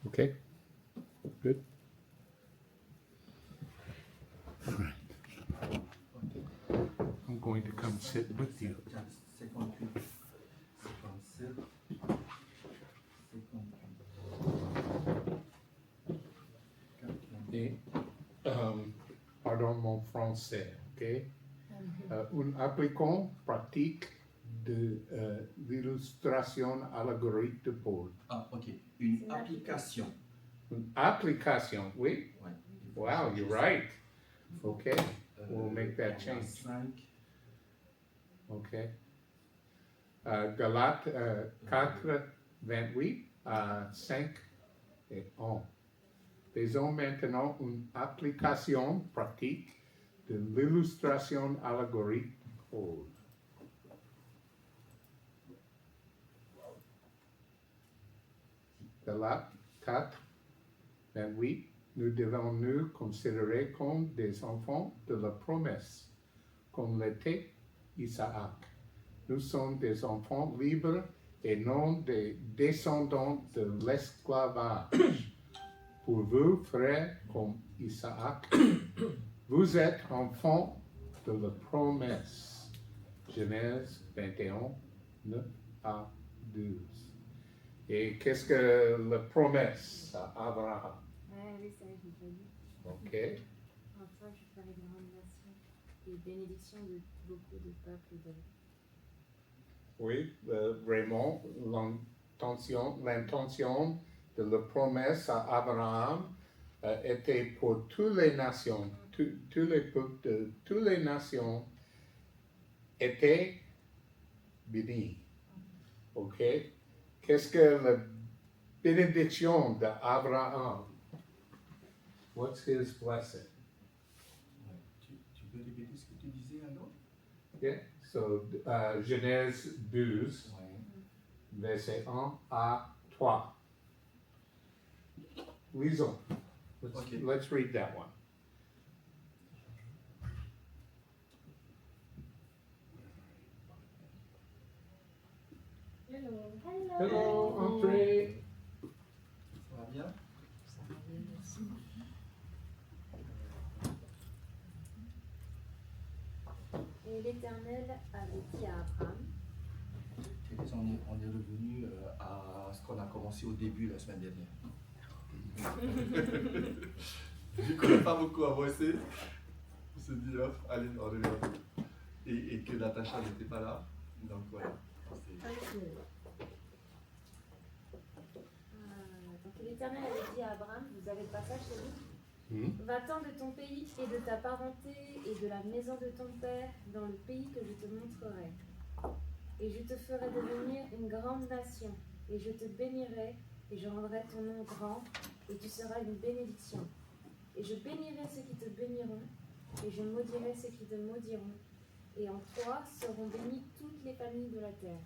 Okay, good. All right. I'm going to come sit with you. 58, 57, 58. Et, pardon mon français, ok? Une application pratique de l'illustration allégorique de Paul. Ah, ok. Une application. Une application, oui? Ouais. Wow, you're right. Okay, we'll make that change. 5. Okay. Galates 4, 28 à 5 et 1. Faisons maintenant une application pratique de l'illustration allégorique de Paul. Galates 4, 28. Nous devons nous considérer comme des enfants de la promesse, comme l'était Isaac. Nous sommes des enfants libres et non des descendants de l'esclavage. Pour vous, frères, comme Isaac, vous êtes enfants de la promesse. Genèse 21, 9 à 12. Et qu'est-ce que la promesse à Abraham? Oui, ça, je l'ai dit. OK. Enfin, je ferai une grande nation et bénédiction de beaucoup de peuples de Oui, vraiment, l'intention de la promesse à Abraham était pour toutes les nations, tous les peuples de toutes les nations étaient bénis. OK? Qu'est-ce que la bénédiction d'Abraham? What's his blessing? Ouais. Tu peux répéter ce que tu disais alors? Yeah. So, Genèse 12, Ouais. verset 1 à 3. Lisons. Okay. Let's read that one. Hello. Hello, André. Ça va bien? Ça va bien, merci. Et l'Éternel avait dit à Abraham, Thérèse, on est revenu à ce qu'on a commencé au début la semaine dernière. Vu qu'on n'a pas beaucoup avancé, on s'est dit, hop, allez, on revient. Et que Natacha n'était pas là. Donc voilà. Donc l'Éternel avait dit à Abraham, vous avez le passage chez vous? Va-t'en de ton pays et de ta parenté et de la maison de ton père dans le pays que je te montrerai. Et je te ferai devenir une grande nation, et je te bénirai, et je rendrai ton nom grand, et tu seras une bénédiction. Et je bénirai ceux qui te béniront, et je maudirai ceux qui te maudiront, et en toi seront bénies toutes les familles de la terre.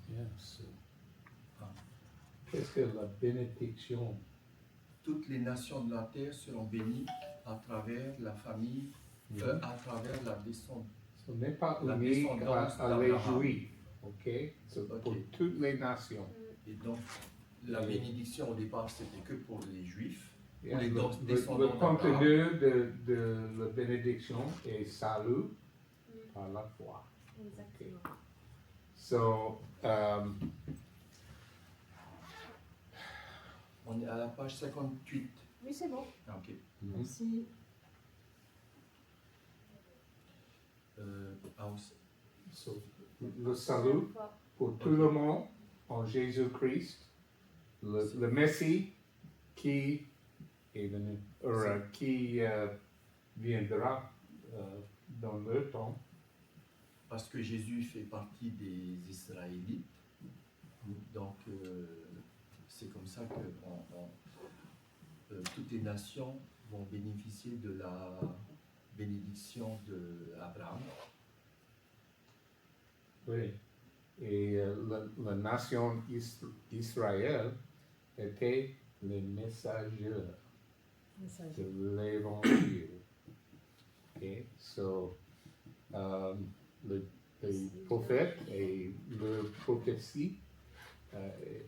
Yes. Qu'est-ce que la bénédiction? Toutes les nations de la terre seront bénies à travers la famille, à travers la descendance. Ce n'est pas La unique descendance à les d'Abraham. Juifs, ok? C'est pour toutes les nations. Et donc, la bénédiction au départ, c'était que pour les Juifs, Yeah, les le descendants contenu de la bénédiction est salut par la foi. Exactement. So, On est à la page 58. Oui, c'est bon. Ah, ok. Merci. so, le salut pour tout le monde en Jésus-Christ, le Messie qui est venu, qui viendra dans le temps. Parce que Jésus fait partie des Israélites. Donc, c'est comme ça que toutes les nations vont bénéficier de la bénédiction d'Abraham. Oui. Et la nation Israël était les messagers de l'évangile. Okay, so les prophètes et le prophétie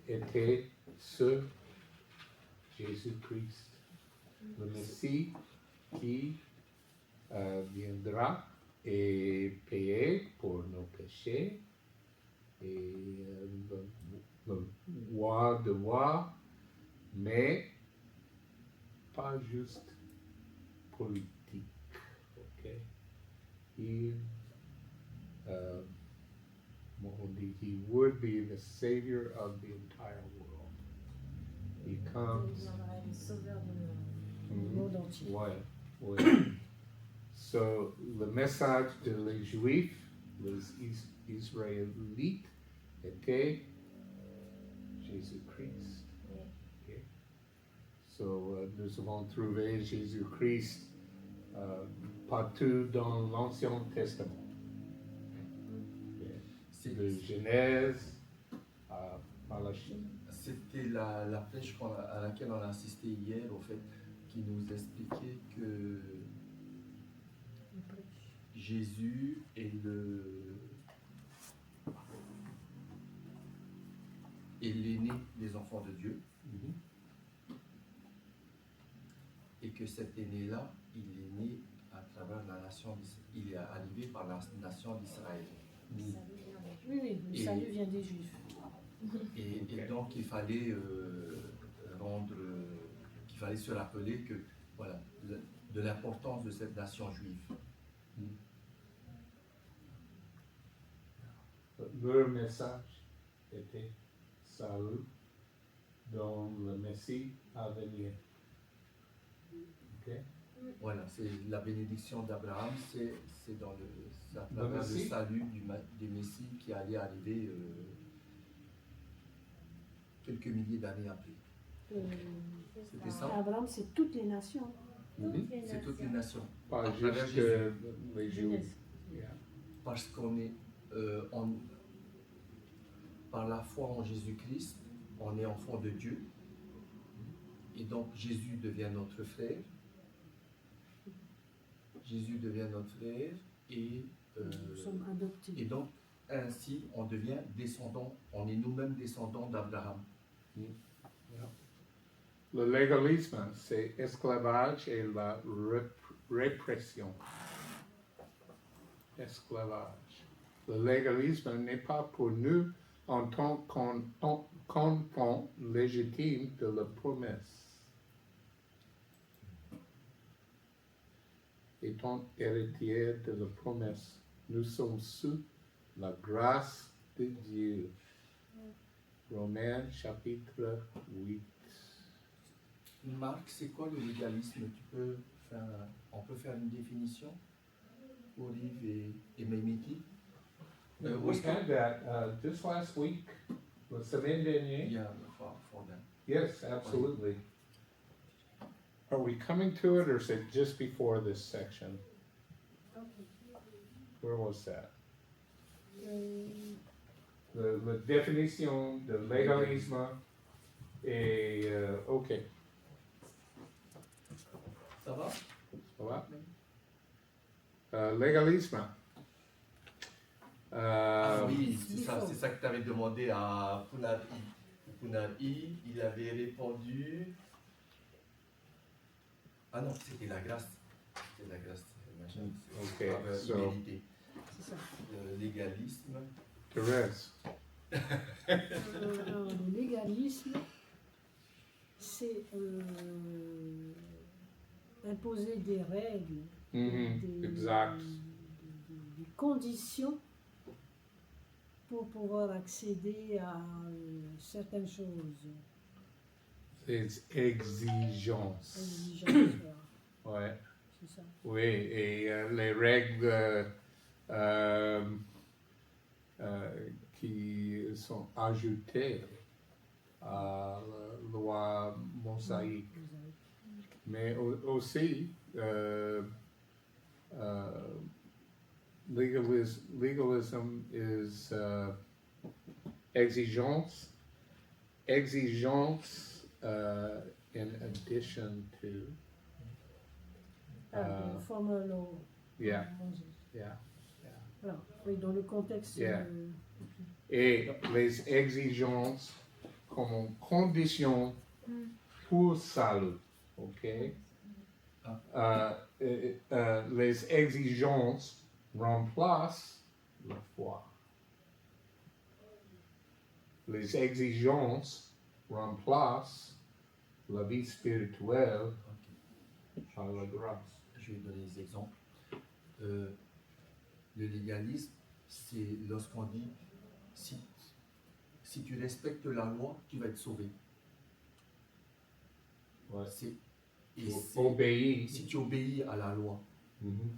était sur Jésus-Christ, le Messie qui viendra et payer pour nos péchés et le roi de roi, mais pas juste politique, ok? Il, on dit, he would be the savior of the entire world. He Il comes. deviendra le sauveur du Mhm. monde entier. Ouais, ouais. So, le message de les Juifs, les Israélites, était Jésus-Christ. Ok. So, nous avons trouvé Jésus-Christ partout dans l'Ancien Testament. C'est- De Genèse à Malachie. C'était la flèche à laquelle on a assisté hier, au fait, qui nous expliquait que Jésus est l'aîné des enfants de Dieu, Mhm. et que cet aîné-là, il est né à travers la nation il est arrivé par la nation d'Israël. Ça veut dire des- Oui, oui, le Et- salut vient des Juifs. Et donc il fallait qu'il fallait se rappeler que voilà de l'importance de cette nation juive. Leur message était salut dans le Messie à venir. Ok? Voilà, c'est la bénédiction d'Abraham, c'est à travers le Messie. salut du Messie qui allait arriver quelques milliers d'années après. C'était ça. Abraham, c'est toutes les nations. Mhm. C'est toutes les nations. Pas À travers juste Jésus. les Juifs. Genèse. Yeah. Parce qu'on est par la foi en Jésus-Christ, on est enfant de Dieu. Et donc Jésus devient notre frère. Jésus devient notre frère et, Nous sommes adoptés. et donc ainsi on devient descendant, on est nous-mêmes descendants d'Abraham. Le légalisme, c'est esclavage et la répression. Esclavage. Le légalisme n'est pas pour nous en tant qu'enfants légitimes de la promesse. Étant héritiers de la promesse, nous sommes sous la grâce de Dieu. Romains chapitre 8. Marc, c'est quoi le légalisme? On peut faire une définition? Olive et Mémiti? We had that just last week, la semaine dernière. Yeah, for them. Yes, absolutely. Are we coming to it or is it just before this section? Where was that? La définition de légalisme et ok, Ça va? ça va? Légalisme. Oui, c'est ça que tu avais demandé à Punari. Punari, il avait répondu. Ah non, c'était la grâce. C'était la grâce. Machin. Ok, Faveur, so- humanité. C'est ça. Légalisme. Thérèse. Alors, le légalisme, c'est imposer des règles, des, Exact. des conditions pour pouvoir accéder à certaines choses. C'est exigence. Exigences, voilà, Ouais. c'est ça. Oui, et les règles qui sont ajoutées à la loi mosaïque. Mais aussi, legalism is exigence in addition to. Former law. Yeah, Moses. yeah. Voilà. Oui, dans le contexte. Yeah. Et les exigences comme condition pour salut. OK? Les exigences remplacent la foi. Les exigences remplacent la vie spirituelle par la grâce. Je vais donner des exemples. Le légalisme, c'est lorsqu'on dit si tu respectes la loi, tu vas être sauvé. Ouais. Et si tu obéis à la loi. Mhm.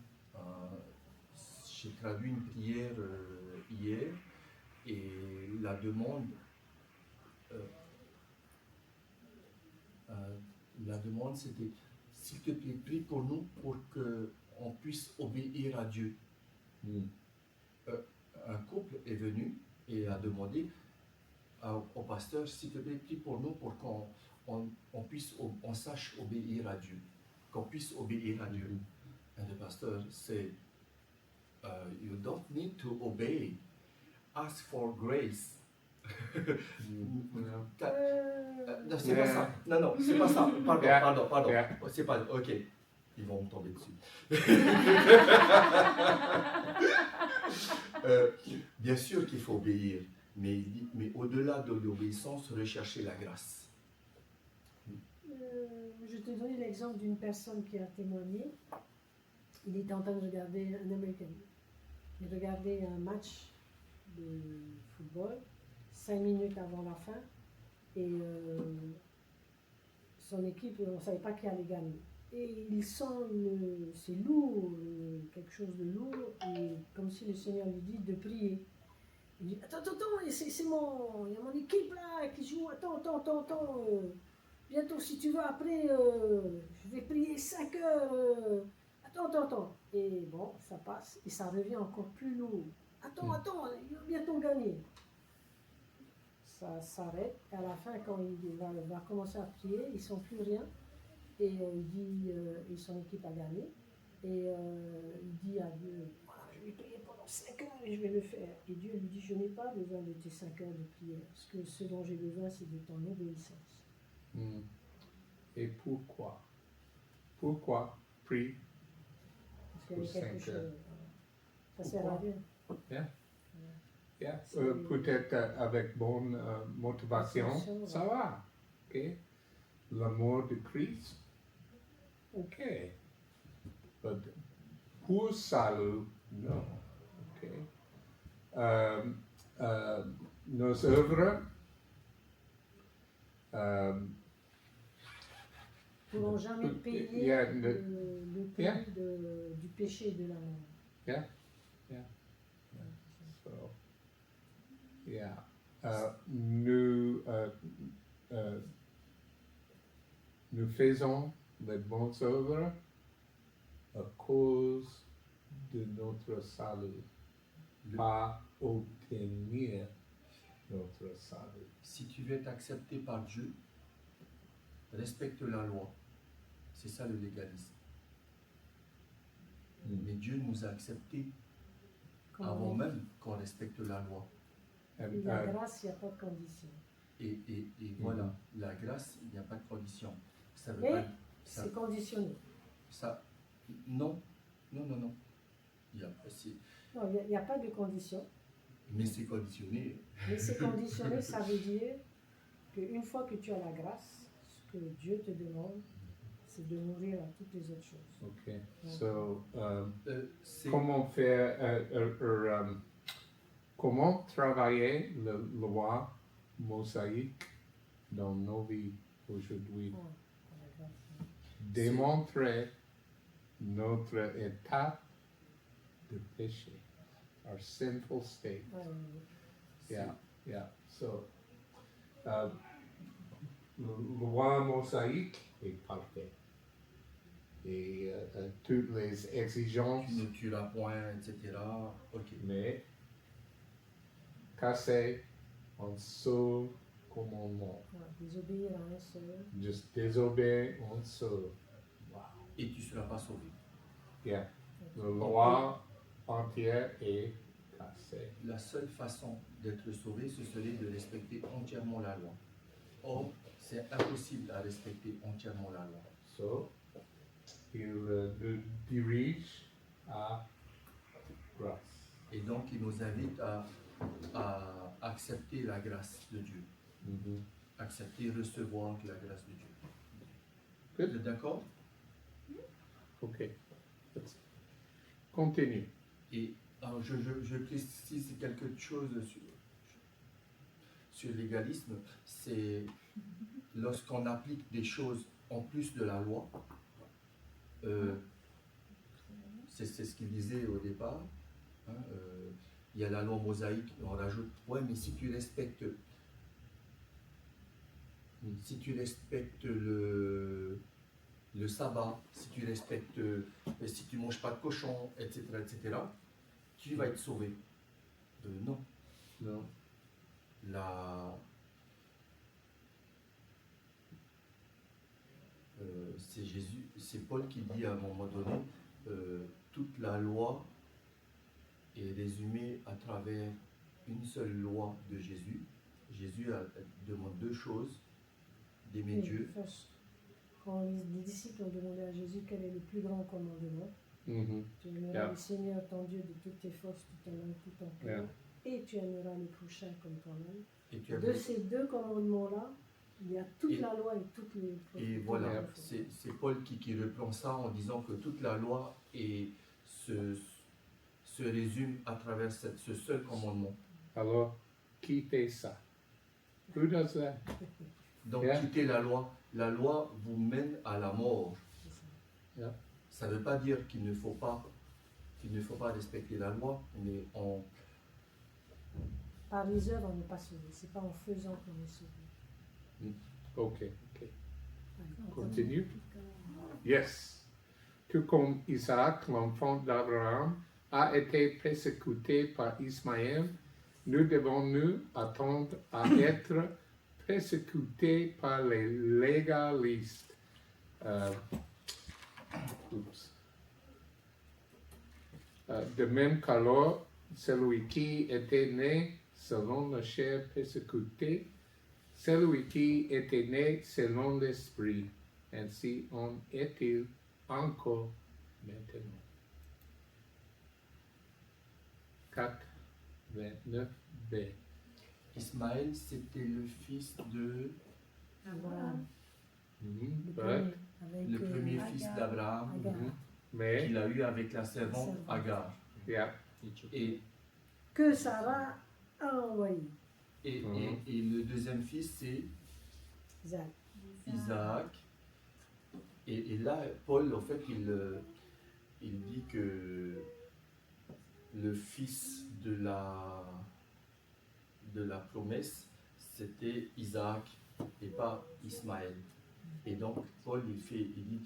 J'ai traduit une prière hier et la demande c'était s'il te plaît, prie pour nous pour qu'on puisse obéir à Dieu. Mhm. Un couple est venu et a demandé au pasteur, s'il te plaît, prie pour nous pour qu'on sache obéir à Dieu, qu'on puisse obéir à Dieu. And the pastor said, you don't need to obey, ask for grace. Non, c'est pas ça. Non, c'est pas ça. Pardon. Yeah. C'est pas. Ok. Ils vont me tomber dessus. Bien sûr qu'il faut obéir, mais au-delà de l'obéissance, rechercher la grâce. Je te donne l'exemple d'une personne qui a témoigné. Il était en train de regarder un Américain. Il regardait un match de football 5 minutes avant la fin et son équipe, on ne savait pas qui allait gagner. Et il sent, c'est lourd, quelque chose de lourd, et comme si le Seigneur lui dit de prier. Il dit, attends, il y a mon équipe là qui joue, attends, bientôt si tu veux, après, je vais prier 5 heures, attends. Et bon, ça passe, et ça revient encore plus lourd. Attends, il va bientôt gagner. Ça s'arrête, et à la fin, quand il va commencer à prier, ils ne sont plus rien. Et il dit, et son équipe a gagné, et il dit à Dieu, voilà, je vais prier pendant 5 heures et je vais le faire. Et Dieu lui dit, je n'ai pas besoin de tes 5 heures de prière, parce que ce dont j'ai besoin, c'est de ton obéissance. Et pourquoi? Pourquoi prie? Parce qu'il y avait quelque 5 heures. chose. Ça sert à rien. Yeah. C'est- Peut-être avec bonne motivation, Motivation, ça va. Okay? L'amour de Christ, ok. But pour salut, non. Okay? Nos œuvres Nous ne pourrons jamais payer Yeah, le prix yeah. du péché et de la mort. So, yeah. Nous faisons les bonnes œuvres à cause de notre salut, pas obtenir notre salut. Si tu veux être accepté par Dieu, respecte la loi. C'est ça le légalisme. Mais Dieu nous a acceptés avant même qu'on respecte la loi. Et la grâce, il n'y a pas de condition. Et voilà, la grâce, il n'y a pas de condition. Ça veut Mais pas, ça, c'est conditionné. ça, non. Il y a, Non, il n'y a pas de condition. mais c'est conditionné. Mais c'est conditionné, ça veut dire qu'une fois que tu as la grâce, ce que Dieu te demande, c'est de mourir à toutes les autres choses. Okay. So, C'est- comment faire, comment travailler la loi mosaïque dans nos vies aujourd'hui? La grâce. Démontrer notre état de péché, our sinful state. Yeah. So, la loi mosaïque est parfaite. Et toutes les exigences, Tu ne tueras point, etc. Ok. mais casser un seul commandement. Voilà, désobéir à un seul. Just disobey un seul. Wow. Et tu ne seras pas sauvé. Yeah. La loi entière est cassée. La seule façon d'être sauvé, ce serait de respecter entièrement la loi. Or, c'est impossible à respecter entièrement la loi. So, il nous dirige à grâce. Et donc, il nous invite à accepter la grâce de Dieu. Mhm. Accepter, recevoir la grâce de Dieu. Good. Vous êtes d'accord? Ok. Let's continue. Et alors, je précise quelque chose sur l'égalisme. C'est lorsqu'on applique des choses en plus de la loi, c'est ce qu'il disait au départ. Hein, il y a la loi mosaïque, on rajoute, ouais, mais si tu respectes le sabbat, si tu respectes, si tu manges pas de cochon, etc., tu vas être sauvé. Non. Non. C'est Jésus, c'est Paul qui dit à un moment donné, toute la loi est résumée à travers une seule loi de Jésus. Jésus demande deux choses, d'aimer Dieu. Quand les disciples ont demandé à Jésus quel est le plus grand commandement, Mhm. tu aimeras Yeah. le Seigneur ton Dieu de toutes tes forces, tout ton âme, tout ton cœur, et tu aimeras le prochain comme toi-même. Et tu De ces deux commandements-là, il y a toute la loi et toutes les Et voilà, c'est Paul qui reprend ça en disant que toute la loi se résume à travers ce seul commandement. Alors, qui fait ça? Who does that? Donc Yeah. quitter la loi vous mène à la mort. Yeah. Ça ne veut pas dire qu'il ne faut pas respecter la loi, mais Par les œuvres, on n'est pas sauvé. C'est pas en faisant qu'on est sauvé. Ok. Allez, Continue. Yes. Tout comme Isaac, l'enfant d'Abraham, a été persécuté par Ismaël, nous devons nous attendre à être persécutés par les légalistes. De même qu'alors, celui qui était né selon la chair persécuté, celui qui était né selon l'esprit, ainsi en est-il encore maintenant. 4:29b. Ismaël, c'était le fils de Abraham, Mhm, le ouais. premier, avec, le premier Agar. fils d'Abraham Agar. Mhm. Mais, qu'il a eu avec la servante Agar. yeah, Et, Que Sarah a envoyé. et le deuxième fils, c'est Isaac. Isaac. Et là, Paul, en fait, il dit que le fils de la promesse, c'était Isaac et pas Ismaël. Et donc, Paul, il dit,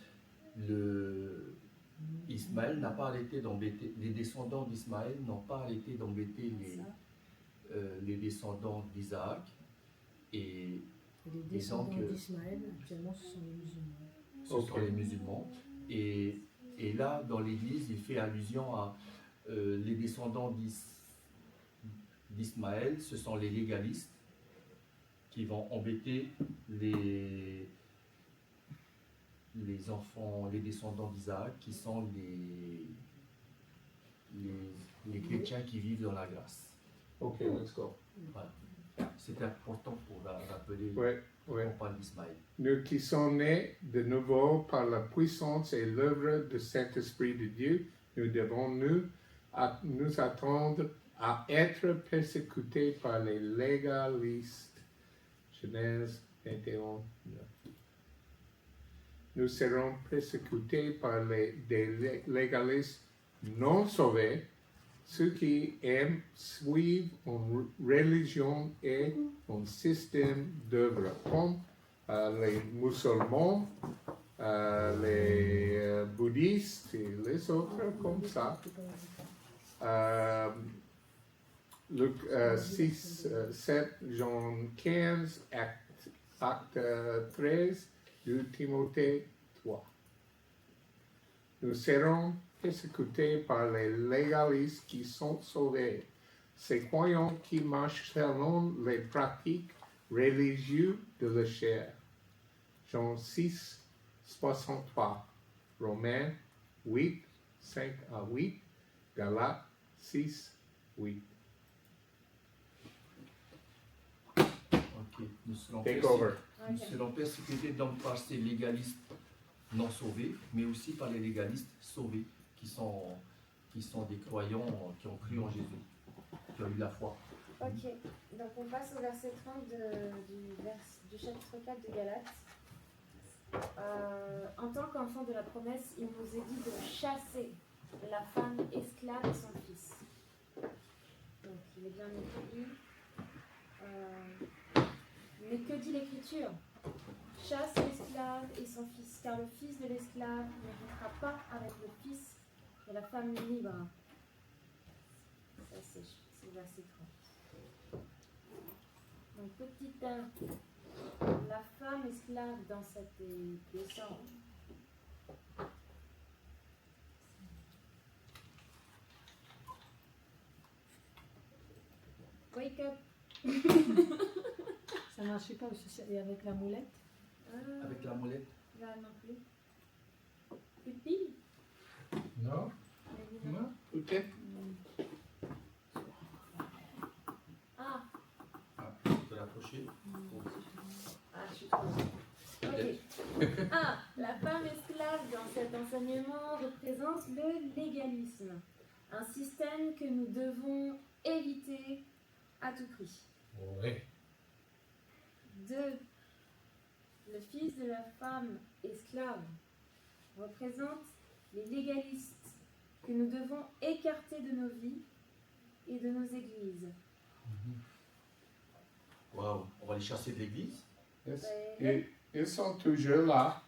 Ismaël n'a pas arrêté d'embêter, les descendants d'Ismaël n'ont pas arrêté d'embêter les descendants d'Isaac. Et Les descendants donc, d'Ismaël, actuellement, ce sont les musulmans. ce sont les musulmans. Et là, dans l'Église, il fait allusion à les descendants d'Ismaël, ce sont les légalistes qui vont embêter les enfants, les descendants d'Isaac, qui sont les chrétiens qui vivent dans la grâce. ok, let's go. Voilà. C'est important pour rappeler Ouais. qu'on parle d'Ismaël. Nous qui sommes nés de nouveau par la puissance et l'œuvre du Saint-Esprit de Dieu, nous devons nous attendre à être persécutés par les légalistes. Genèse 21, 9. Nous serons persécutés par des légalistes non sauvés, ceux qui aiment suivre une religion et un système d'œuvre, comme les musulmans, les bouddhistes et les autres comme ça. Luc 6, 7, Jean 15, acte 13, 2 Timothée 3. Nous serons persécutés par les légalistes qui sont sauvés, ces croyants qui marchent selon les pratiques religieux de la chair. Jean 6, 63. Romains 8, 5 à 8. Galates 6, 8. Ok. Nous serons Take over. Nous Ok. serons persécutés donc par ces légalistes non sauvés, mais aussi par les légalistes sauvés, qui sont des croyants qui ont cru en Jésus, qui ont eu la foi. Ok, donc on passe au verset 30 du chapitre 4 de Galates. En tant qu'enfant de la promesse, il nous est dit de chasser la femme esclave et son fils. Donc il est bien écrit. Mais que dit l'Écriture? Chasse l'esclave et son fils, car le fils de l'esclave n'héritera pas avec le fils de la femme libre. Ça c'est le verset 30. Donc petit 1, la femme esclave dans cette leçon. Wake up. Ça marchait pas aussi et avec la moulette. Avec la molette. Là non plus. Plus de pile. Non? Non? Peut-être? Ah, Tu peux l'approcher. je suis trop loin. Ok. Ah, la femme esclave dans cet enseignement représente le légalisme, un système que nous devons éviter à tout prix. Oui. 2. Le fils de la femme esclave représente les légalistes que nous devons écarter de nos vies et de nos églises. Waouh, on va les chasser de l'église. Yes. Ben, Ils sont toujours là.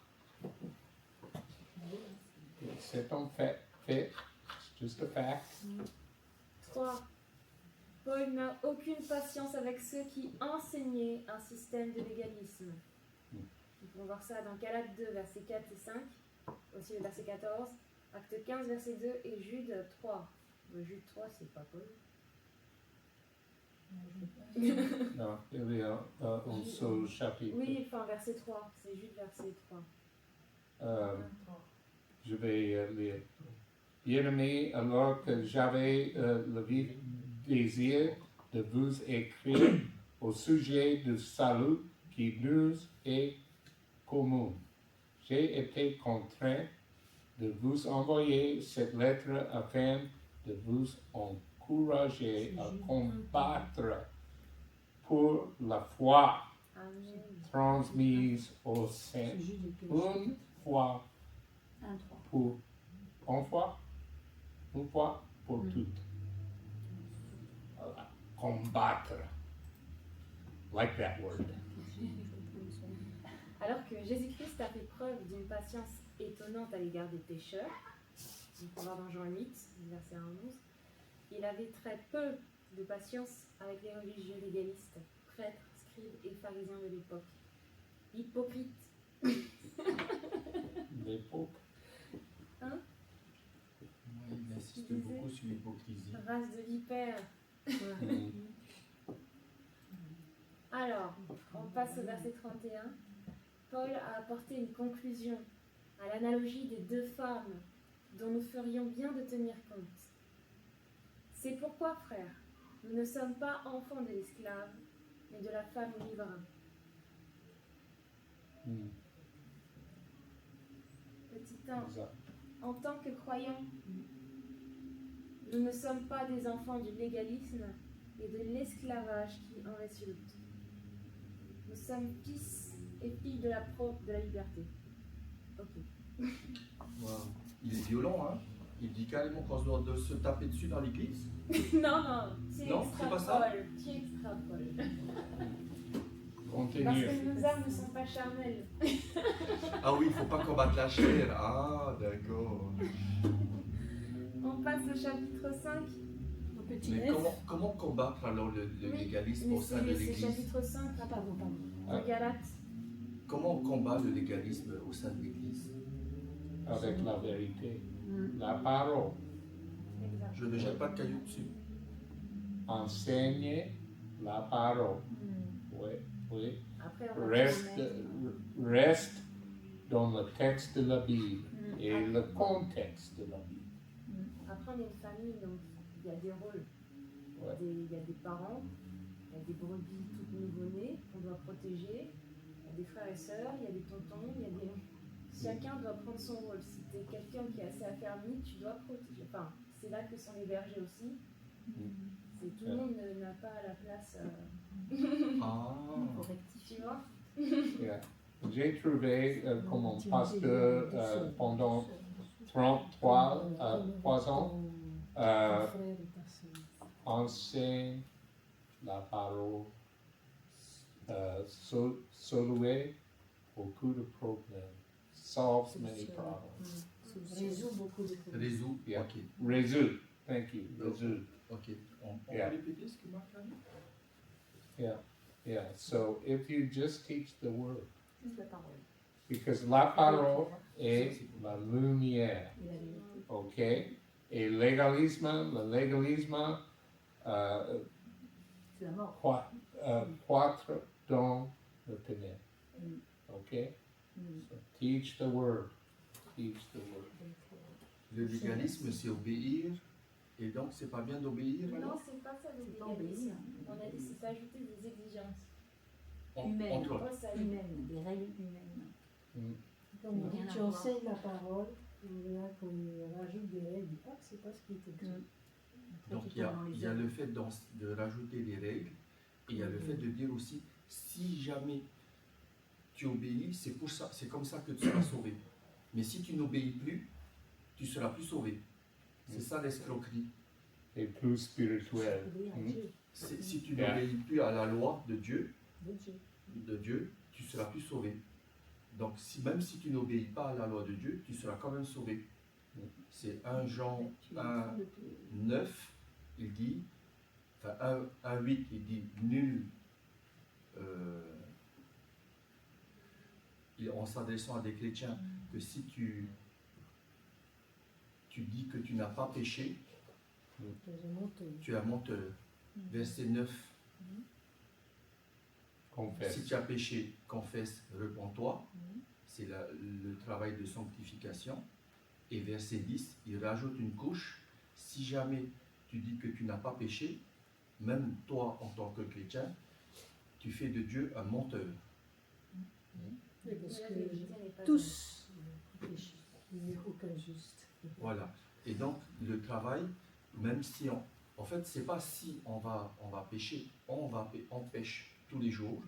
C'est un fait. It's just a fact. 3. Paul n'a aucune patience avec ceux qui enseignaient un système de légalisme. On peut voir ça dans Galates 2, versets 4 et 5, aussi le verset 14, Acte 15, verset 2 et Jude 3. Jude 3, c'est pas Paul. Non, il y a un seul chapitre. Oui, enfin verset 3, c'est Jude verset 3. Je vais lire. Bien-aimés, alors que j'avais le vif désir de vous écrire au sujet du salut qui nous est commun, j'ai été contraint de vous envoyer cette lettre afin de vous encourager à combattre pour la foi Amen. transmise aux saints. C'est Jude et que- Une fois 1-3. pour une fois pour toutes. Voilà. Combattre. Like that word. Alors que Jésus-Christ a fait preuve d'une patience étonnante à l'égard des pécheurs, on peut voir dans Jean 8, verset 1 à 11, il avait très peu de patience avec les religieux légalistes, prêtres, scribes et pharisiens de l'époque. Hypocrites. L'époque. Ouais, il insiste Je disais- beaucoup sur l'hypocrisie. Race de vipères. Alors, on passe au verset 31. Paul a apporté une conclusion à l'analogie des deux femmes dont nous ferions bien de tenir compte. C'est pourquoi, frères, nous ne sommes pas enfants de l'esclave, mais de la femme libre. Petit 1. Exact. En tant que croyants, nous ne sommes pas des enfants du légalisme et de l'esclavage qui en résulte. Nous sommes fils et filles de la liberté. Ok. Waouh. Il est violent, hein. Il dit carrément qu'on se doit de se taper dessus dans l'église. Non, tu Non, c'est pas ça. extrapoles. Tu extrapoles. Parce Continue. que nos âmes ne sont pas charnelles. Ah oui, il faut pas combattre la chair. Ah, d'accord. On passe au chapitre 5. Un petit Mais F. comment combattre alors le Oui, légalisme mais au sein de c'est l'église? chapitre 5 Ah, pardon. de Galates. Comment on combat le légalisme au sein de l'église? Avec la vérité. La parole. Exact. Je ne jette pas de cailloux dessus. Enseigne la parole. Oui. Oui. Après, on va Reste dans le texte de la Bible et le contexte de la Bible. Après, on est une famille, donc il y a des rôles. Ouais. Il y a des parents, il y a des brebis toutes nouveau-nées qu'on doit protéger, il y a des frères et sœurs, il y a des tontons, il y a des... Chacun doit prendre son rôle. Si tu es quelqu'un qui est assez affermi, tu dois protéger. Enfin, c'est là que sont les bergers aussi. C'est, tout le monde n'a pas la place. Ah, Tu vois? Yeah. J'ai trouvé comme un pasteur pendant 3 ans enseigne la parole, soulever beaucoup de problèmes, solves many problems. Résout beaucoup de problèmes. résout. Yeah. Ok. Résout, thank you, résout. Ok. On Yeah. peut répéter ce que Marc a dit? Yeah, so if you just teach the word, Juste la parole. because la parole est la lumière, Et la vérité. ok? Et le légalisme C'est la mort. croître dans le ténèbre, Mm. ok? Mm. So teach the word, teach the word. Le légalisme, c'est obéir. Et donc, c'est pas bien d'obéir Non, alors? c'est pas ça le C'est pas légalisme. obéir. On a dit c'est s'ajouter des exigences. Humaine. Entre Moi, ça Humaine, des règles humaines. Comme on dit, Rien à tu voir. enseignes la parole, et là, qu'on rajoute des règles, dis pas que c'est pas ce qui est écrit. Après, Donc, tu il y a, tombes dans les il y a œuvres. le fait de rajouter des règles. Et il y a le fait de dire aussi, si jamais tu obéis, c'est pour ça, c'est comme ça que tu seras sauvé. Mais si tu n'obéis plus, tu seras plus sauvé. C'est ça l'escroquerie. Et plus spirituel. Obéir à Mm. Dieu, Si tu Yeah. n'obéis plus à la loi de Dieu. de Dieu, tu seras plus sauvé. Donc, même si tu n'obéis pas à la loi de Dieu, tu seras quand même sauvé. C'est 1 Jean Tu es en train 1, de te- 9, il dit, enfin 1, 8, il dit nul, en s'adressant à des chrétiens, que si tu dis que tu n'as pas péché, Dans un autre- tu es un menteur. Verset 9, Confesse. si tu as péché, confesse, repens-toi. C'est le travail de sanctification. Et verset 10, il rajoute une couche. Si jamais tu dis que tu n'as pas péché, même toi en tant que chrétien, tu fais de Dieu un menteur. Oui, parce La que vérité n'est pas tous ont péché. Il n'y a aucun juste. Voilà. Et donc, le travail, même si en fait, c'est pas si on va pécher, on pêche tous les jours,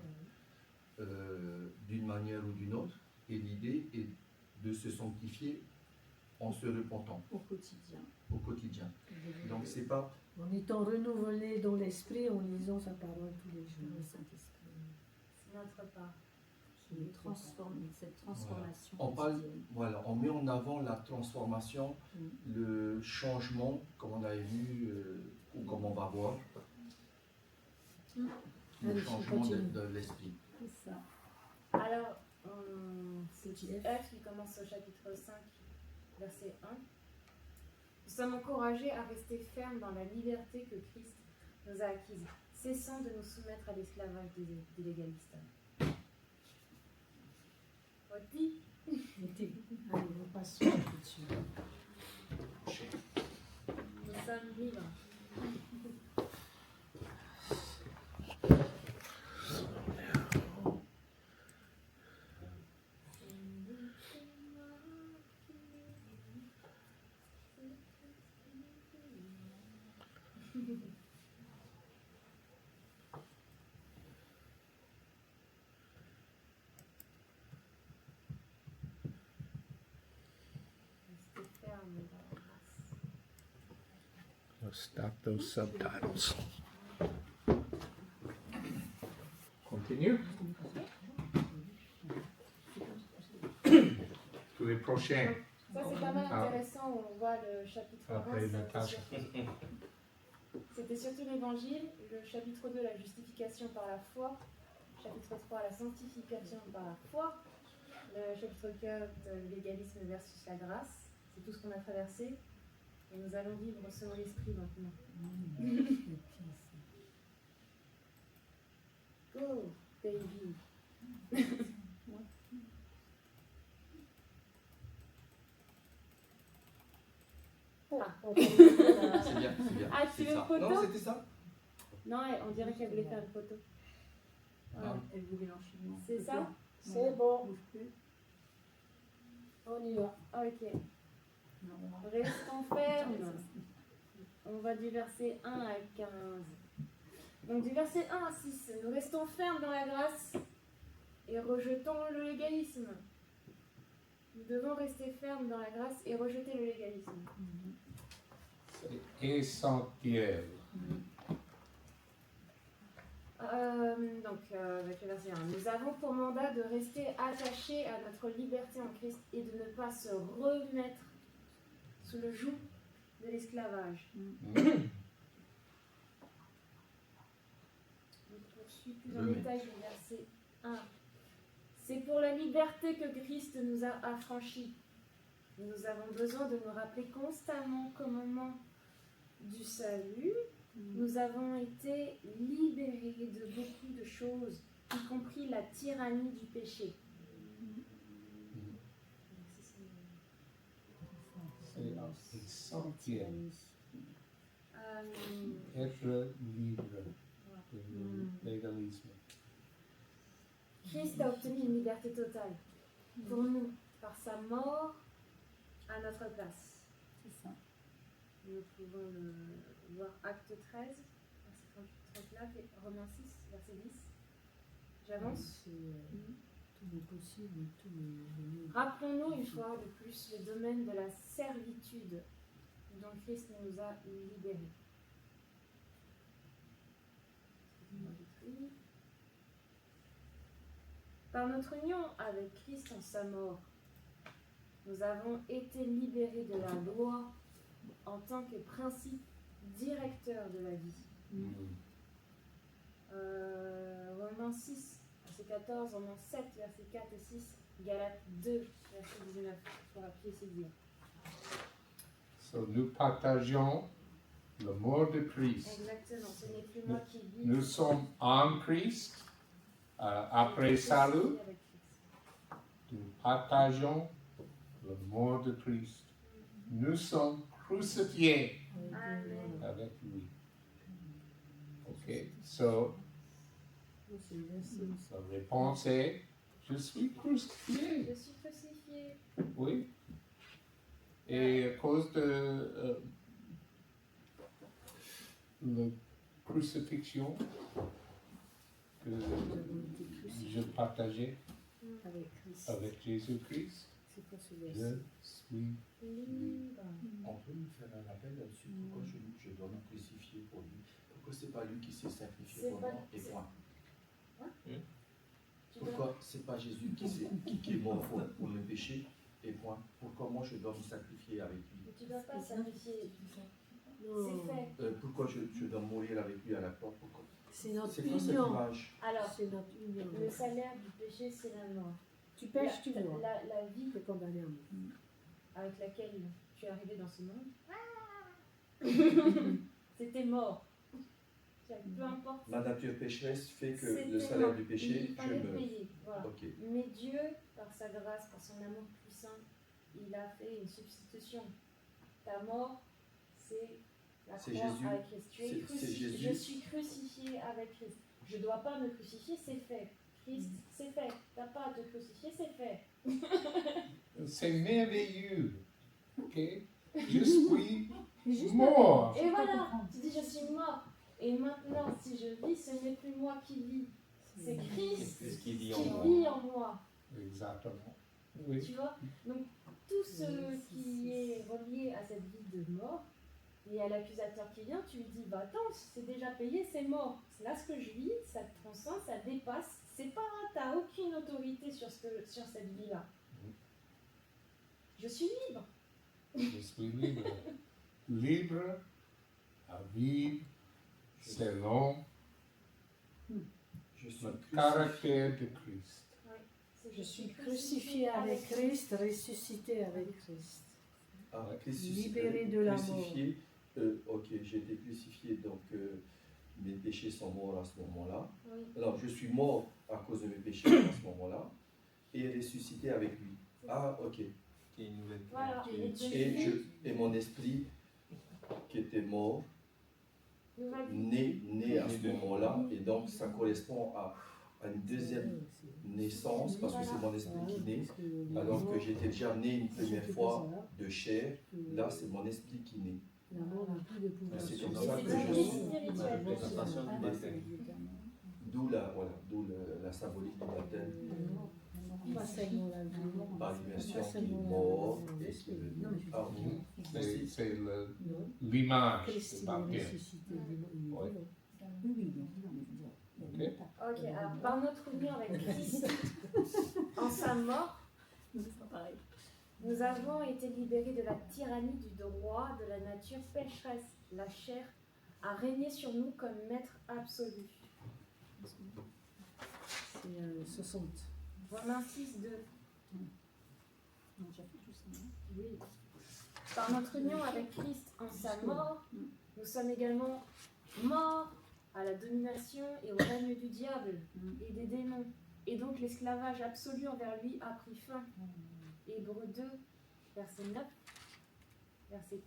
d'une manière ou d'une autre. Et l'idée est de se sanctifier en se repentant au quotidien. au quotidien. Donc, c'est pas. En étant renouvelé dans l'esprit, en lisant sa parole tous les jours. Le Saint-Esprit. C'est notre part. Cette transformation. On parle, quotidienne. voilà, on met en avant la transformation, le changement, comme on avait vu ou comme on va voir, le Allez, changement continue. de l'esprit. C'est ça. Alors, c'est F qui commence au chapitre 5, verset 1. Nous sommes encouragés à rester fermes dans la liberté que Christ nous a acquise, cessant de nous soumettre à l'esclavage des légalistes. Oti, Allez, on passe au chapitre suivant. nous sommes libres. Restez fermes dans la grâce. Stop those subtitles. Continue. Tous les prochains. Ça, c'est pas mal Ah. intéressant où on voit le chapitre 1. Après Natacha. C'était surtout l'évangile, le chapitre 2, la justification par la foi, chapitre 3, la sanctification par la foi, le chapitre 4, l'égalisme versus la grâce. C'est tout ce qu'on a traversé. Et nous allons vivre selon l'esprit maintenant. Go! Baby. C'est bien, c'est bien. Ah, tu c'est veux ça. une photo? Non, c'était ça. Non, on dirait qu'elle voulait faire une photo. Ah. Elle voulait l'enchaînement. C'est ça? C'est bon, Bouge plus. on y va. Ok. Non, on va- Restons fermes. On va du verset 1 à 15. Donc du verset 1 à 6, nous restons fermes dans la grâce et rejetons le légalisme. Nous devons rester fermes dans la grâce et rejeter le légalisme. C'est essentiel. Avec le verset 1, nous avons pour mandat de rester attachés à notre liberté en Christ et de ne pas se remettre sous le joug de l'esclavage. On poursuit plus en Remettre. détail le verset 1. C'est pour la liberté que Christ nous a affranchis. Nous avons besoin de nous rappeler constamment qu'au moment du salut, nous avons été libérés de beaucoup de choses, y compris la tyrannie du péché. C'est essentiel. Euh, Être libre de légalisme. Christ a obtenu une liberté totale pour nous par sa mort à notre place. C'est ça. Nous pouvons le voir acte 13, verset 38-39 et Romains 6, verset 10. J'avance. Tout est possible, tout est... Rappelons-nous une fois de plus le domaine de la servitude dont Christ nous a libérés. Par notre union avec Christ en sa mort, nous avons été libérés de la loi en tant que principe directeur de la vie. Romains 6, verset 14, Romains 7, verset 4 et 6, Galates 2, verset 19, pour appuyer ces dire. So, nous partageons le mort de Christ. Exactement, ce n'est plus moi qui vis. Nous sommes en Christ après salut. Avec Christ. Nous partageons le mort de Christ. Nous sommes crucifiés Amen. avec lui. Ok, so la réponse est je suis crucifié. Je suis crucifié. Oui. Et à cause de la crucifixion que je partageais Avec Christ. avec Jésus-Christ, C'est quoi ce je verset? suis Libre. On peut me faire un appel là-dessus. Pourquoi je dois me crucifier pour lui? Pourquoi c'est pas lui qui s'est sacrifié C'est pour pas- moi et c'est- point? Tu dois- Pourquoi c'est pas Jésus qui est mort pour mes péchés et point? Pourquoi moi je dois me sacrifier avec lui? Mais tu ne dois pas sacrifier. Non, C'est fait. Pourquoi je dois mourir avec lui à la croix? Pourquoi? c'est notre C'est quoi cette union. image? Alors, C'est notre union. le salaire du péché, c'est la mort. Tu pêches, tu vois. La vie Tu es condamné à mort. avec laquelle tu es arrivé dans ce monde, c'était mort. Peu importe. Ma nature pécheresse fait que C'était le salaire mort. du péché, Il fallait je me... payer. Voilà. Ok. Mais Dieu, par sa grâce, par son amour puissant, il a fait une substitution. Ta mort, c'est la C'est croix Jésus. avec Christ. Tu es C'est crucifié. Jésus. Je suis crucifié avec Christ. Je ne dois pas me crucifier, c'est fait. Christ, c'est fait. Tu n'as pas à te crucifier, c'est fait. c'est merveilleux. Ok, je suis Mais juste mort. Et voilà, tu dis je suis mort. Et maintenant, si je vis, ce n'est plus moi qui vis. C'est Christ C'est ce qu'il dit qui en moi. vit en moi. Exactement. Oui. Tu vois? Donc, tout ce qui est relié à cette vie de mort, et à l'accusateur qui vient, tu lui dis, bah attends, c'est déjà payé, c'est mort. C'est là ce que je vis, ça te transcende, ça dépasse. C'est pas, t'as aucune autorité sur cette vie-là. Je suis libre. Je suis libre. Libre à vivre selon Je suis le crucifié. caractère de Christ. C'est Je suis crucifié avec Christ, ressuscité avec Christ. Ah, Libéré de la mort. crucifié, ok, j'ai été crucifié, donc mes péchés sont morts à ce moment-là. Oui. Alors, je suis mort à cause de mes péchés à ce moment-là et ressuscité avec lui. Ah, ok. Qui est une nouvelle Voilà. créature. Et mon esprit qui était mort, Nouvelle vie. né à ce moment-là, et donc ça correspond à une deuxième naissance, parce que c'est mon esprit qui naît, alors que j'étais déjà né une première fois de chair, là c'est mon esprit qui naît. La mort n'a plus de pouvoir. C'est sur comme nous. ça Et que c'est je une suis. vie spirituelle. Représentation du baptême. D'où la symbolique du baptême, Pas seulement la vie. par l'immersion Pas qui est seulement la mort vie. et qui est venu. Ah, C'est Non. l'image Christ du est baptême. ressuscité. Ouais. Ok. Ok, alors par notre union avec Christ en sa mort, nous avons été libérés de la tyrannie du droit de la nature pécheresse. La chair a régné sur nous comme maître absolu. C'est 60. Romains 6, 2. Oui. Par notre union avec Christ en sa mort, nous sommes également morts à la domination et au règne du diable et des démons. Et donc l'esclavage absolu envers lui a pris fin. Hébreux 2, verset 9, verset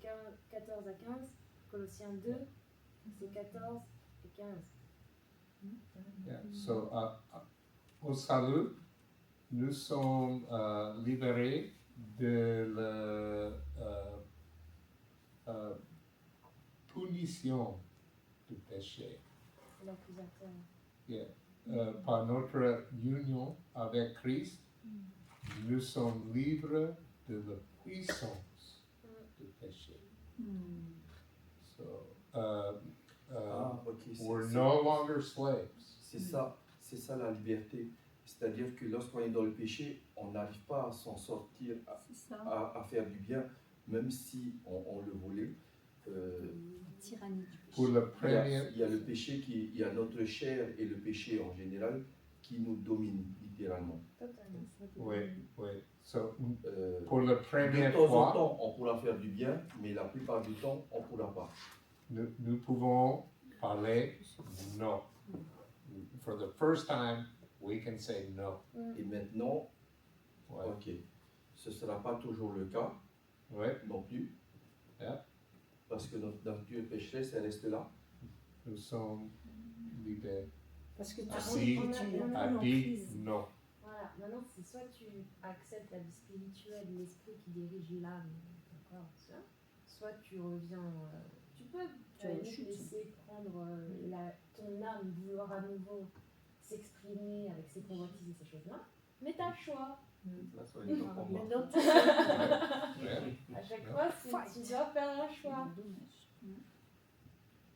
14 à 15, Colossiens 2, verset 14 et 15. Yeah. So, au salut, nous sommes libérés de la punition du péché. L'accusateur. Yeah. Par notre union avec Christ, nous sommes libres de la puissance du péché. So, ok. we're no longer slaves. C'est ça la liberté. C'est-à-dire que lorsqu'on est dans le péché, on n'arrive pas à s'en sortir, à faire du bien, même si on le voulait. Tyrannie du péché. Pour le premier, Il y a le péché, il y a notre chair et le péché en général qui nous domine littéralement. Totalement. oui, oui. So, Euh, pour la de première temps en fois, temps, on pourra faire du bien, mais la plupart du temps, on ne pourra pas. nous pouvons parler non. For the first time, we can say no. Et maintenant, Ouais. ok, ce ne sera pas toujours le cas Ouais. non plus, Yeah. parce que notre nature pécheresse, elle reste là. Nous sommes libérés. Parce que tu Ah, Si on a dit non. Voilà, maintenant c'est soit tu acceptes la vie spirituelle, l'esprit qui dirige l'âme, d'accord, ça, soit tu reviens, tu peux Tu as une juste chute. laisser prendre ton âme, vouloir à nouveau s'exprimer avec ses convoitises et ces choses-là, mais tu as le choix. Là, soit il est pas pour moi. maintenant, tu Ouais. À chaque Ouais. fois, tu dois faire un choix.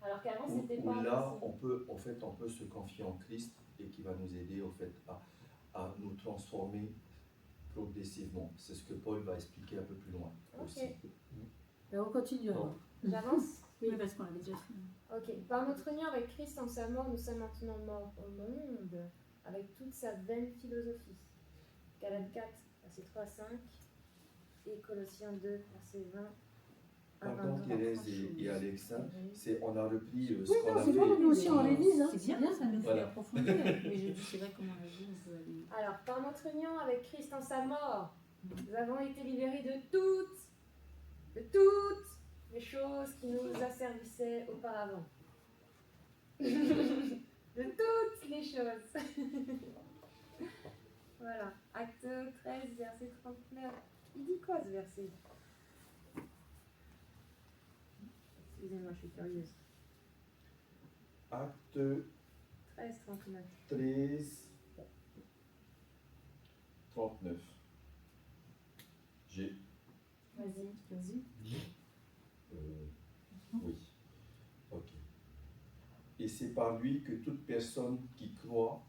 Alors qu'avant, c'était Où pas là, possible. on peut se confier en Christ et qui va nous aider au fait à nous transformer progressivement. C'est ce que Paul va expliquer un peu plus loin aussi. on continue alors. J'avance. Oui, parce qu'on l'avait déjà fait. Ok. Par notre union avec Christ en sa mort, nous sommes maintenant morts au monde avec toute sa vaine philosophie. Galates 4, verset 3 à 5 et Colossiens 2, verset 20 à Pardon 22. Thérèse et Alexa, on a repris ce Oui, qu'on non, a c'est bon, nous aussi on fait. révise. Hein. C'est bien, ça nous fait Voilà. approfondir. Mais je dis, c'est vrai comment on a vu, on peut aller. Alors, par notre union avec Christ en sa mort, nous avons été libérés de toutes les choses qui nous asservissaient auparavant. De toutes les choses. Voilà. Acte 13, verset 39. Il dit quoi ce verset? Excusez-moi, je suis curieuse. Acte 13, 39. 13, 39. J'ai. Vas-y. Oui. Ok. Et c'est par lui que toute personne qui croit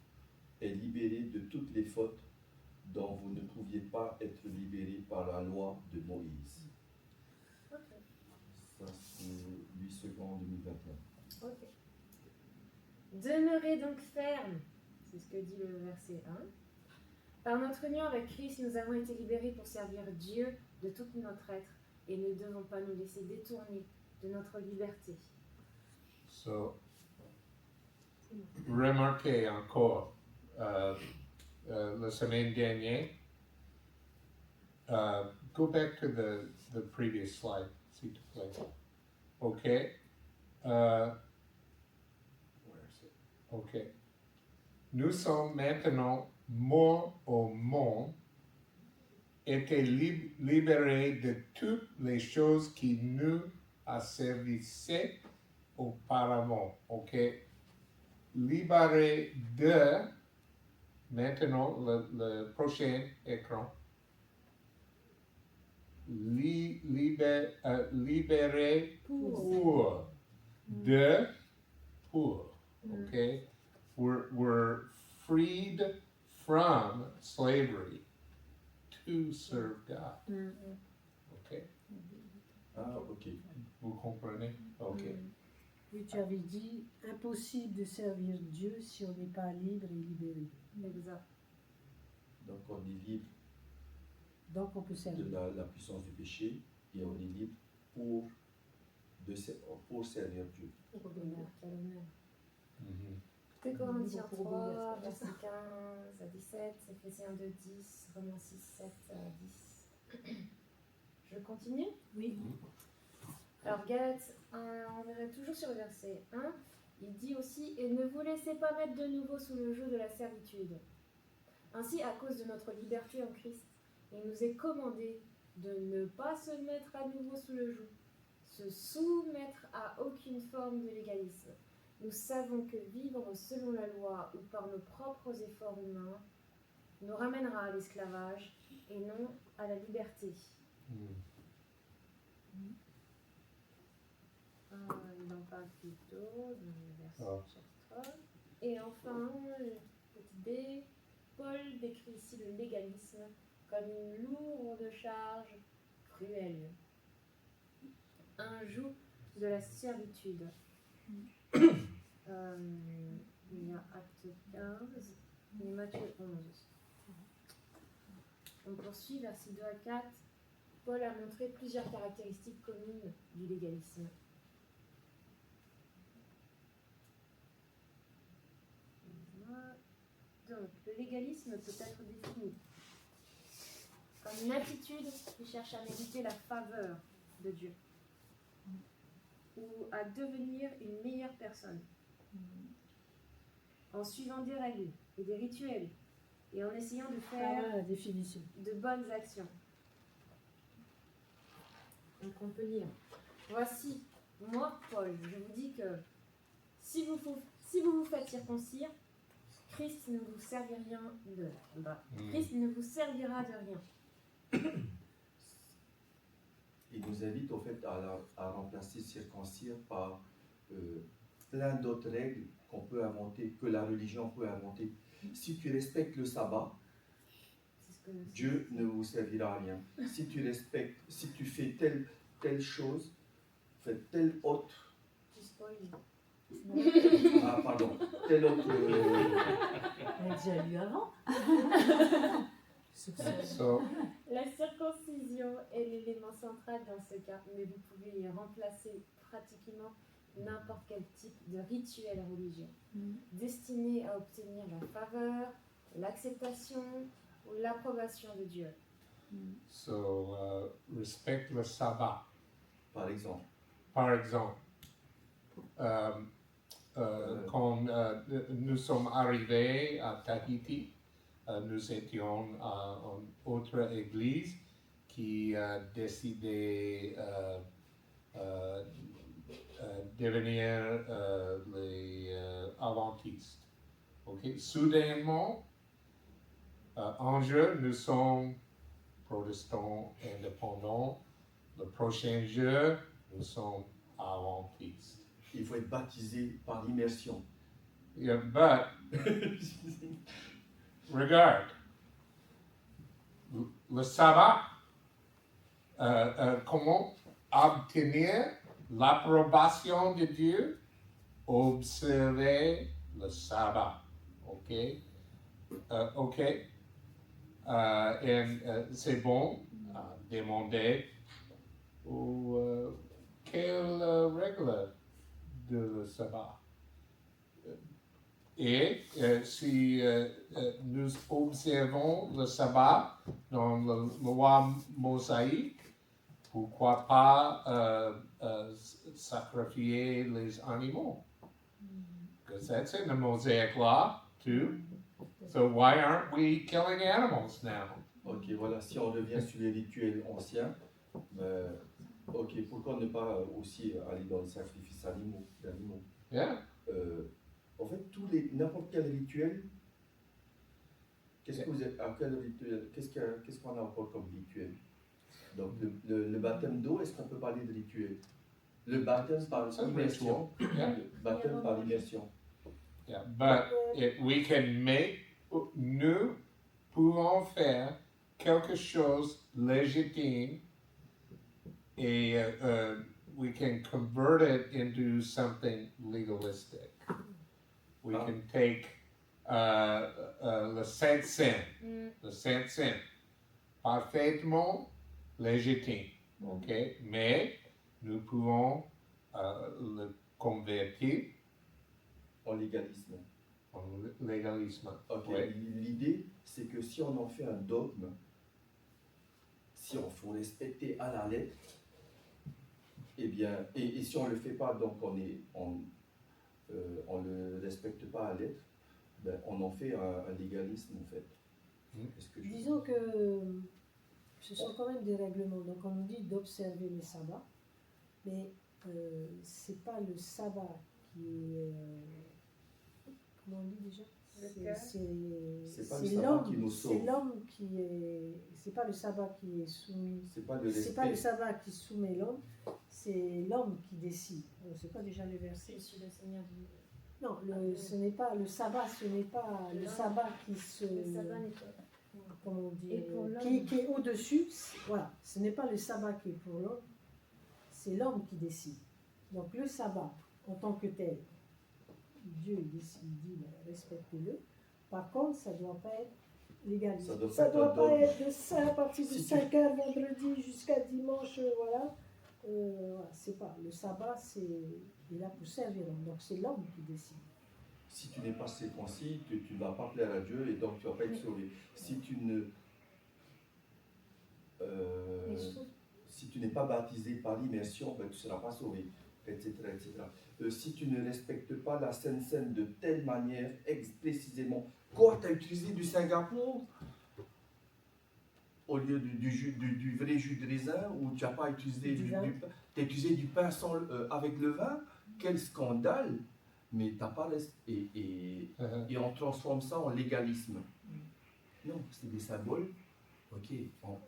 est libérée de toutes les fautes dont vous ne pouviez pas être libérés par la loi de Moïse. Ok. Ça, c'est 8 secondes 2021. Ok. Demeurez donc fermes, c'est ce que dit le verset 1. Par notre union avec Christ, nous avons été libérés pour servir Dieu de tout notre être et ne devons pas nous laisser détourner de notre liberté. So, remarquez encore la semaine dernière. Go back to the previous slide, s'il te plaît. Okay. Where is it? Okay. Nous sommes maintenant morts au monde, étaient libérés de toutes les choses qui nous asservissaient auparavant. Okay. Libérés de, maintenant le prochain écran. Libérés pour. De, pour. Okay. We're freed from slavery to serve God. Okay. Ah, ok. Vous comprenez? Okay. Oui, tu avais dit impossible de servir Dieu si on n'est pas libre et libéré. Exact. Donc on est libre Donc on peut de servir. la puissance du péché et on est libre pour servir Dieu. Quel honneur, quel honneur. Mhm. 2 Corinthiens Pour obéir. 3, verset 15 à 17, Éphésiens 2, 10, Romains 6, 7 à 10. Je continue? Oui. Alors Galates 1, on verrait toujours sur le verset 1, il dit aussi « Et ne vous laissez pas mettre de nouveau sous le joug de la servitude. Ainsi, à cause de notre liberté en Christ, il nous est commandé de ne pas se mettre à nouveau sous le joug, se soumettre à aucune forme de légalisme. Nous savons que vivre selon la loi ou par nos propres efforts humains nous ramènera à l'esclavage et non à la liberté. » Il en parle plutôt dans le verset chapitre 3. Et enfin, petit b, Paul décrit ici le légalisme comme une lourde charge cruelle, un joug de la servitude. Il y a Acte 15 et Matthieu 11. On poursuit, versets 2 à 4. Paul a montré plusieurs caractéristiques communes du légalisme. Donc, le légalisme peut être défini comme une attitude qui cherche à mériter la faveur de Dieu ou à devenir une meilleure personne en suivant des règles et des rituels et en essayant de faire La définition. de bonnes actions. Donc on peut lire. Voici, moi, Paul, je vous dis que si vous vous faites circoncire, Christ ne vous servira Christ ne vous servira de rien. Il nous invite au fait à remplacer circoncire par plein d'autres règles qu'on peut inventer, que la religion peut inventer. Si tu respectes le sabbat, C'est ce que Dieu ne vous servira à rien. Si tu fais telle chose, fais telle autre, tu spoil. telle autre. On a déjà lu avant. So, La circoncision est l'élément central dans ce cas, mais vous pouvez y remplacer pratiquement n'importe quel type de rituel religieux destiné à obtenir la faveur, l'acceptation ou l'approbation de Dieu. so respect le sabbat. Par exemple, Par exemple, quand nous sommes arrivés à Tahiti, nous étions à une autre église qui a décidé devenir les adventistes. Okay? Soudainement, en jeu, nous sommes protestants indépendants. Le prochain jeu, nous sommes adventistes. il faut être baptisé par l'immersion. Yeah, but regarde, le sabbat, comment obtenir l'approbation de Dieu? Observer le sabbat, ok? Ok? Et c'est bon, demander quelle règle de le sabbat? Et si nous observons le sabbat dans la loi mosaïque, pourquoi pas sacrifier les animaux? Because that's in the Mosaic law too. So why aren't we killing animals now? Ok, voilà, si on revient sur les rituels anciens, ok, pourquoi ne pas aussi aller dans les sacrifices d'animaux? Yeah. En fait, n'importe quel rituel, qu'est-ce qu'on a encore comme rituel? Donc, le baptême d'eau, est-ce qu'on peut parler de rituel? Le baptême par immersion. Yeah. Le baptême par immersion. Yeah. But we can nous pouvons faire quelque chose légitime et we can convert it into something legalistic. We can take le Saint Seine, le Saint Seine, parfaitement légitime, ok? Mais nous pouvons le convertir en légalisme. En légalisme. Ok, Ouais. L'idée, c'est que si on en fait un dogme, si on faut respecter à la lettre, eh bien, et si on ne le fait pas, donc on le respecte pas à la lettre, ben, on en fait un légalisme en fait. Disons que ce sont quand même des règlements. Donc on nous dit d'observer le sabbat, mais c'est pas le sabbat qui est comment on dit déjà? C'est pas le sabbat qui nous sauve. C'est l'homme qui est. C'est pas le sabbat qui est soumis. C'est pas le respect. C'est pas le sabbat qui soumet l'homme. C'est l'homme qui décide. C'est quoi déjà le verset? Je suis le Seigneur du. Non, ce n'est pas le sabbat. Ce n'est pas le sabbat qui se. Le sabbat n'est pas. Comment on dit? Et pour l'homme. Qui est au-dessus. Voilà. Ce n'est pas le sabbat qui est pour l'homme. C'est l'homme qui décide. Donc le sabbat en tant que tel. Dieu il dit respectez-le. Par contre, ça ne doit pas être légaliste. Ça ne doit pas être de ça à partir de 5h vendredi jusqu'à dimanche. Voilà. C'est pas. Le sabbat, il est là pour servir l'homme. Donc c'est l'homme qui décide. Si tu n'es pas circoncis, tu ne vas pas plaire à Dieu et donc tu ne vas pas être sauvé. Si tu n'es pas baptisé par immersion, ben, tu ne seras pas sauvé, etc. etc. Si tu ne respectes pas la Sainte Seine de telle manière, précisément, quoi, tu as utilisé du Singapour au lieu du vrai jus de raisin, ou tu n'as pas utilisé du pain, tu as utilisé du pain avec le vin, quel scandale! Mais tu n'as pas et on transforme ça en légalisme. Non, c'est des symboles. Ok,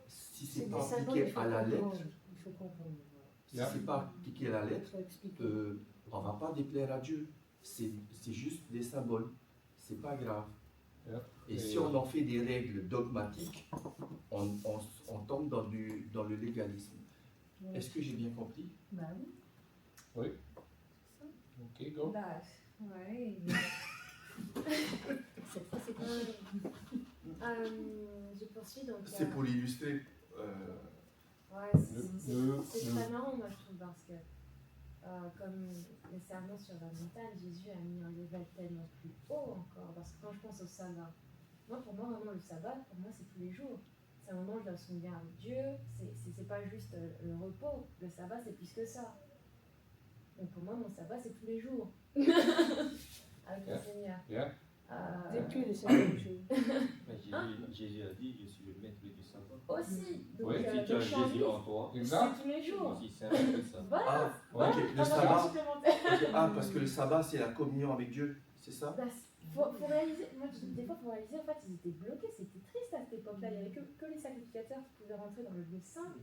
si c'est pas appliqué à la lettre, il faut comprendre. si c'est pas appliqué à la lettre, on va pas déplaire à Dieu. C'est juste des symboles. C'est pas grave. Et si on en fait des règles dogmatiques, on tombe dans le légalisme. Est-ce que j'ai bien compris? Bah oui. Oui. Ok, go. Bah, ouais. Cette fois, c'est pas Je poursuis donc. C'est pour illustrer. Ouais, c'est très marrant, moi je trouve, parce que comme les sermons sur la montagne, Jésus a mis un level tellement plus haut encore. Parce que quand je pense au sabbat, pour moi, vraiment, le sabbat, pour moi, c'est tous les jours. C'est un moment où je dois souvenir à Dieu. C'est pas juste le repos. Le sabbat, c'est plus que ça. Donc pour moi, mon sabbat, c'est tous les jours. Avec le Seigneur. Yeah. depuis le septième jour. Jésus a dit, je suis le maître du sabbat. Aussi. Donc, Oui. Si tu as Jésus en toi, Exact. c'est tous les jours. aussi c'est un peu ça. Voilà. Ah, ok, le Un sabbat. endroit supplémentaire. Ok, ah, parce que le sabbat, c'est la communion avec Dieu, c'est ça? Bah, faut réaliser, moi des fois faut réaliser, en fait ils étaient bloqués, c'était triste à cette époque-là, il n'y avait que les sacrificateurs qui pouvaient rentrer dans le lieu saint.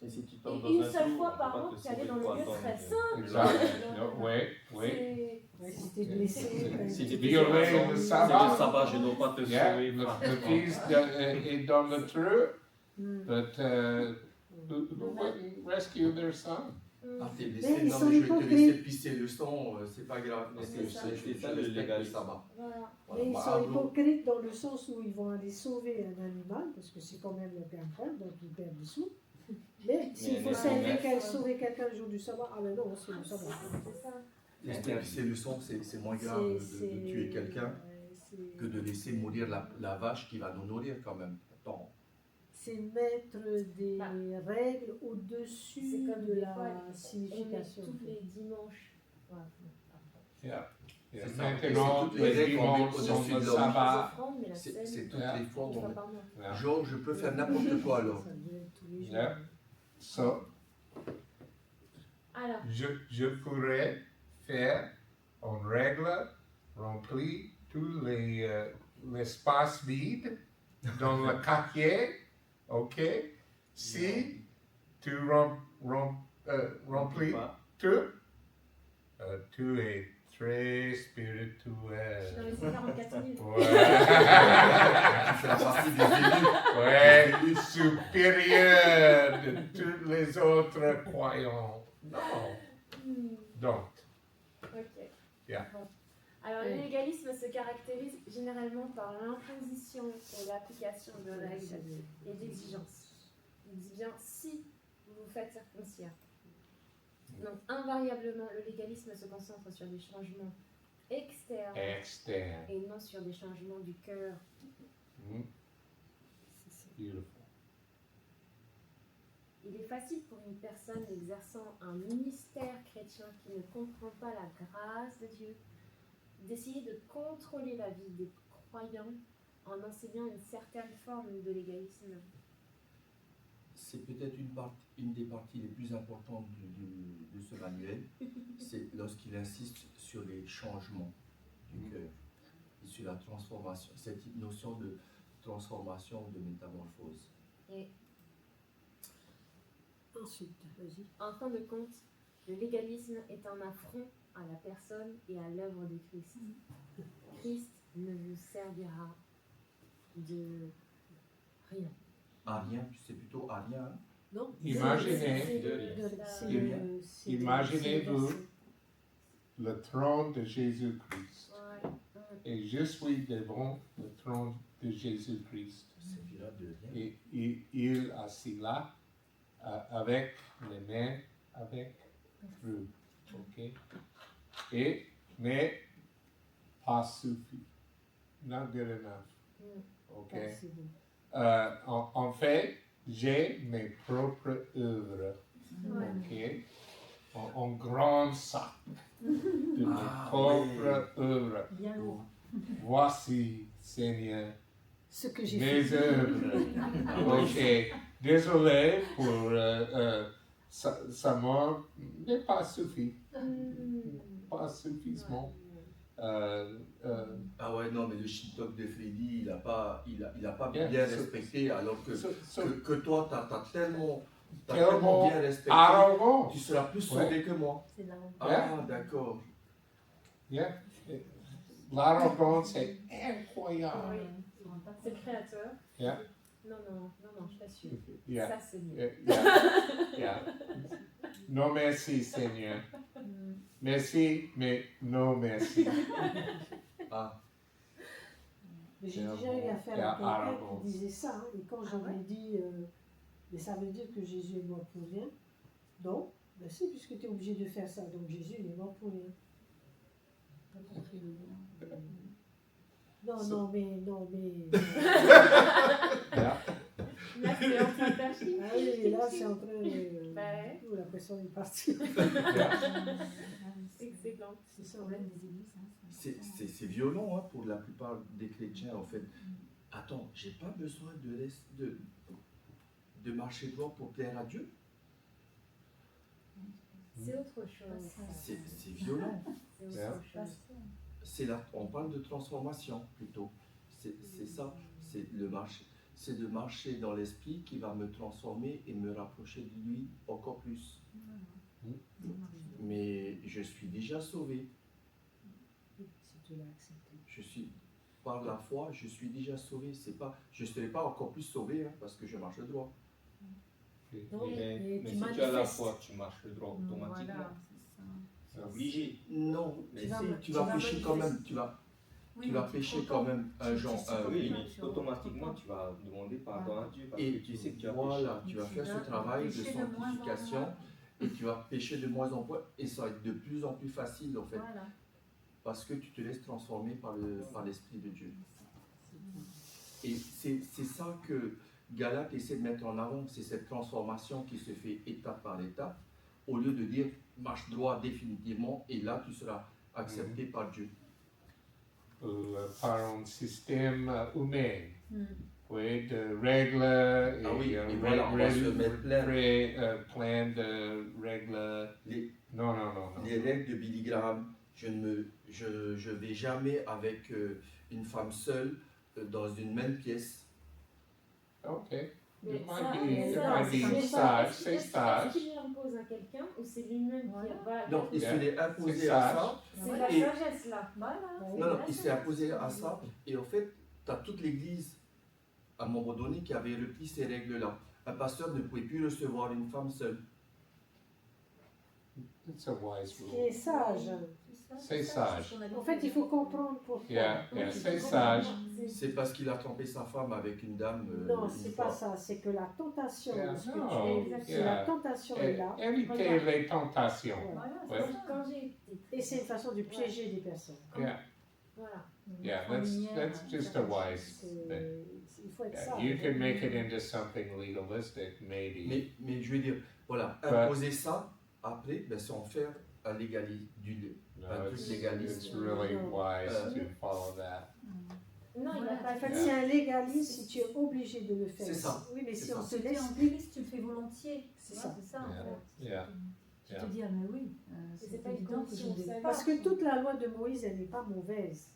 Et si tu tombes Et dans une un seule trou, fois on par peut an, pas te tu allais sauver dans le pour lieu attendre. très saint. Exact. No, oui, oui. Ouais, si t'es blessé, Si tu Violer fais le c'est sabbat. le sabbat, je ne dois pas te Yeah, sauver. le fils est dans le trou, but who wouldn't rescue their son? Ah, t'es Mais blessé, ils non, sont mais je vais te hypocrites. laisser pisser le sang, c'est pas grave. Mais c'est ça. C'est ça le respecte légalisme. sabbat. Voilà. Voilà, Mais ils bah, sont Ablo, hypocrites dans le sens où ils vont aller sauver un animal, parce que c'est quand même le gagne-pain, donc ils perdent des sous. Mais s'il faut mais- sauver quelqu'un le jour du sabbat, ah mais non, c'est le sabbat. C'est ça. C'est le sang, c'est moins grave de tuer quelqu'un que de laisser mourir la vache qui va nous nourrir quand même. Attends. C'est mettre des règles C'est au-dessus comme de des la fois, on met signification. tous les dimanches. Ouais, Yeah. Yeah. C'est ça. Maintenant, Et c'est toutes les les règles qu'on met dimanches au-dessus sont de le l'homme. les sabbat. offrandes, mais la scène, C'est toutes Yeah. les fois une qu'on fois par mois. Yeah. Genre, je peux faire n'importe quoi alors. Ça devait être tous les jours. Yeah. So, Alors, je pourrais faire en règle remplir tous l'espace vide dans le cahier, ok? Si tu remplis tout, tu es très spirituel. dans les 44 000. Ouais. C'est la partie des élus. Ouais, supérieur de tous les autres croyants. Non, don't. Ok. Yeah. Bon. Alors, Oui. le légalisme se caractérise généralement par l'imposition et l'application de règles et d'exigences. Il dit bien si vous vous faites circoncire. Donc, invariablement, le légalisme se concentre sur des changements externes Externe. et non sur des changements du cœur. Mm. Beautiful. Il est facile pour une personne exerçant un ministère chrétien qui ne comprend pas la grâce de Dieu d'essayer de contrôler la vie des croyants en enseignant une certaine forme de légalisme. C'est peut-être une des parties les plus importantes de ce manuel, c'est lorsqu'il insiste sur les changements du cœur et sur la transformation, cette notion de transformation, de métamorphose. Et Ensuite, vas-y. en fin de compte, le légalisme est un affront à la personne et à l'œuvre de Christ. Christ ne vous servira de rien. À rien, c'est plutôt à rien. Hein? Non. Imaginez, Imaginez-vous le trône de Jésus-Christ. Ouais. Et je suis devant le trône de Jésus-Christ. C'est vira de rien. Et il assis là, avec les mains, avec fruit. Ok? Mais pas suffit. Not good enough. Ok? C'est bon. En fait, j'ai mes propres œuvres. Ouais. Ok? En grand sac de mes Ah, propres œuvres. Bien lourd. Voici, Seigneur, Ce que j'ai mes fait. œuvres. Ok, désolé pour ça m'a mais pas suffi, pas suffisamment. Ah ouais, non, mais le shit-talk de Freddy, il a pas Yeah, bien so- respecté, alors que, So, que toi, t'as tellement tellement bien respecté, arrogant. tu seras plus sauvé que moi. C'est là. Ah, d'accord. Yeah. L'arrogance est incroyable. Oui. C'est le créateur. Yeah. Non, je t'assure. Yeah. Ça, c'est mieux. Yeah. Non merci, Seigneur. Merci, mais non merci. Ah, Mais j'ai C'est déjà eu affaire c'est à quelqu'un arrogant. qui disait ça, hein, et quand j'avais dit, mais ça veut dire que Jésus est mort pour rien. Non, ben si, puisque tu es obligé de faire ça, donc Jésus il est mort pour rien. Pas compris le lien. Non, mais. Yeah. Là, c'est en train de faire chier. Ah oui, là c'est en train de. Ouais. Ouh, la pression est partie. Excellent. C'est ça, Le ouais. problème des églises, hein, c'est violent hein, pour la plupart des chrétiens, en fait. Attends, j'ai pas besoin de marcher droit pour plaire à Dieu. C'est autre chose. C'est violent. C'est autre Yeah. chose. On parle de transformation plutôt. C'est ça. C'est de marcher dans l'esprit qui va me transformer et me rapprocher de lui encore plus. Mais je suis déjà sauvé. Si tu l'as accepté. Je suis par la foi, je suis déjà sauvé. Je ne serai pas encore plus sauvé hein, parce que je marche droit. Non, mais Mais tu si tu as la manifestes. foi, tu marches droit automatiquement. Voilà, c'est ça. C'est obligé. Non, mais Tu vas- tu vas tu vas pécher quand même. manifester. Oui, Tu mais vas tu pécher te quand contentes. même un genre. Oui, Oui. mais automatiquement, tu vas demander pardon à Dieu parce Et que tu sais que tu as voilà, tu vas faire ce Tu travail de pécher de moins en sanctification moins. et tu vas pécher de moins en moins et ça va être de plus en plus facile en fait Voilà. parce que tu te laisses transformer par l'Esprit de Dieu. Et c'est ça que Galate essaie de mettre en avant, c'est cette transformation qui se fait étape par étape, au lieu de dire marche droit définitivement et là tu seras accepté par Dieu. Par un système humain, Mm. oui, de règles Ah oui, et voilà, on va se mettre plein. plein de règles. Les, Non. les règles de Billy Graham, je vais jamais avec une femme seule dans une même pièce. Ok. Mais You ça, might mais be, ça, you might be c'est sage, pas- say est-ce sage. qu'il l'impose à quelqu'un ou c'est lui-même qui Voilà. va. Non, il se l'est C'est imposé à sage. ça. C'est la Et- sagesse là. Voilà. Non, non, il s'est imposé à ça. Et en fait, tu as toute l'église, à un moment donné, qui avait repris ces règles-là. Un pasteur ne pouvait plus recevoir une femme seule. It's a wise Ce qui rule. est sage. C'est sage. En fait, il faut comprendre pourquoi. Yeah, Oui, yeah, c'est say complètement- sage. C'est parce qu'il a trompé sa femme avec une dame. Non, une c'est fois. pas ça. C'est que la tentation, Yeah, de ce que no, tu es, yeah. la tentation est là. Éviter les tentations. Voilà, Ouais. c'est ça. Quand j'ai été. Et c'est une façon de piéger des personnes. Yeah, Voilà. yeah, Mettre en lumière, that's just a wise C'est- thing. Il faut être Yeah, sage. you can make it into something legalistic, maybe. Mais je veux dire, voilà, imposer ça, après, ben, c'est en faire un du No, un truc it's, légaliste. it's really wise Euh, to follow that. Non, il Voilà. n'a pas En fait, fait. c'est un légalisme si tu es obligé de le faire. C'est ça. Oui, mais C'est si ça. on se Si tu es laisse en Christ, tu le fais volontiers. C'est Voilà, ça. C'est ça, en Yeah. fait. Yeah. Tu te dis, ah mais oui, c'est c'est pas une évident que je condition, vais. ça. Parce que toute la loi de Moïse, elle n'est pas mauvaise.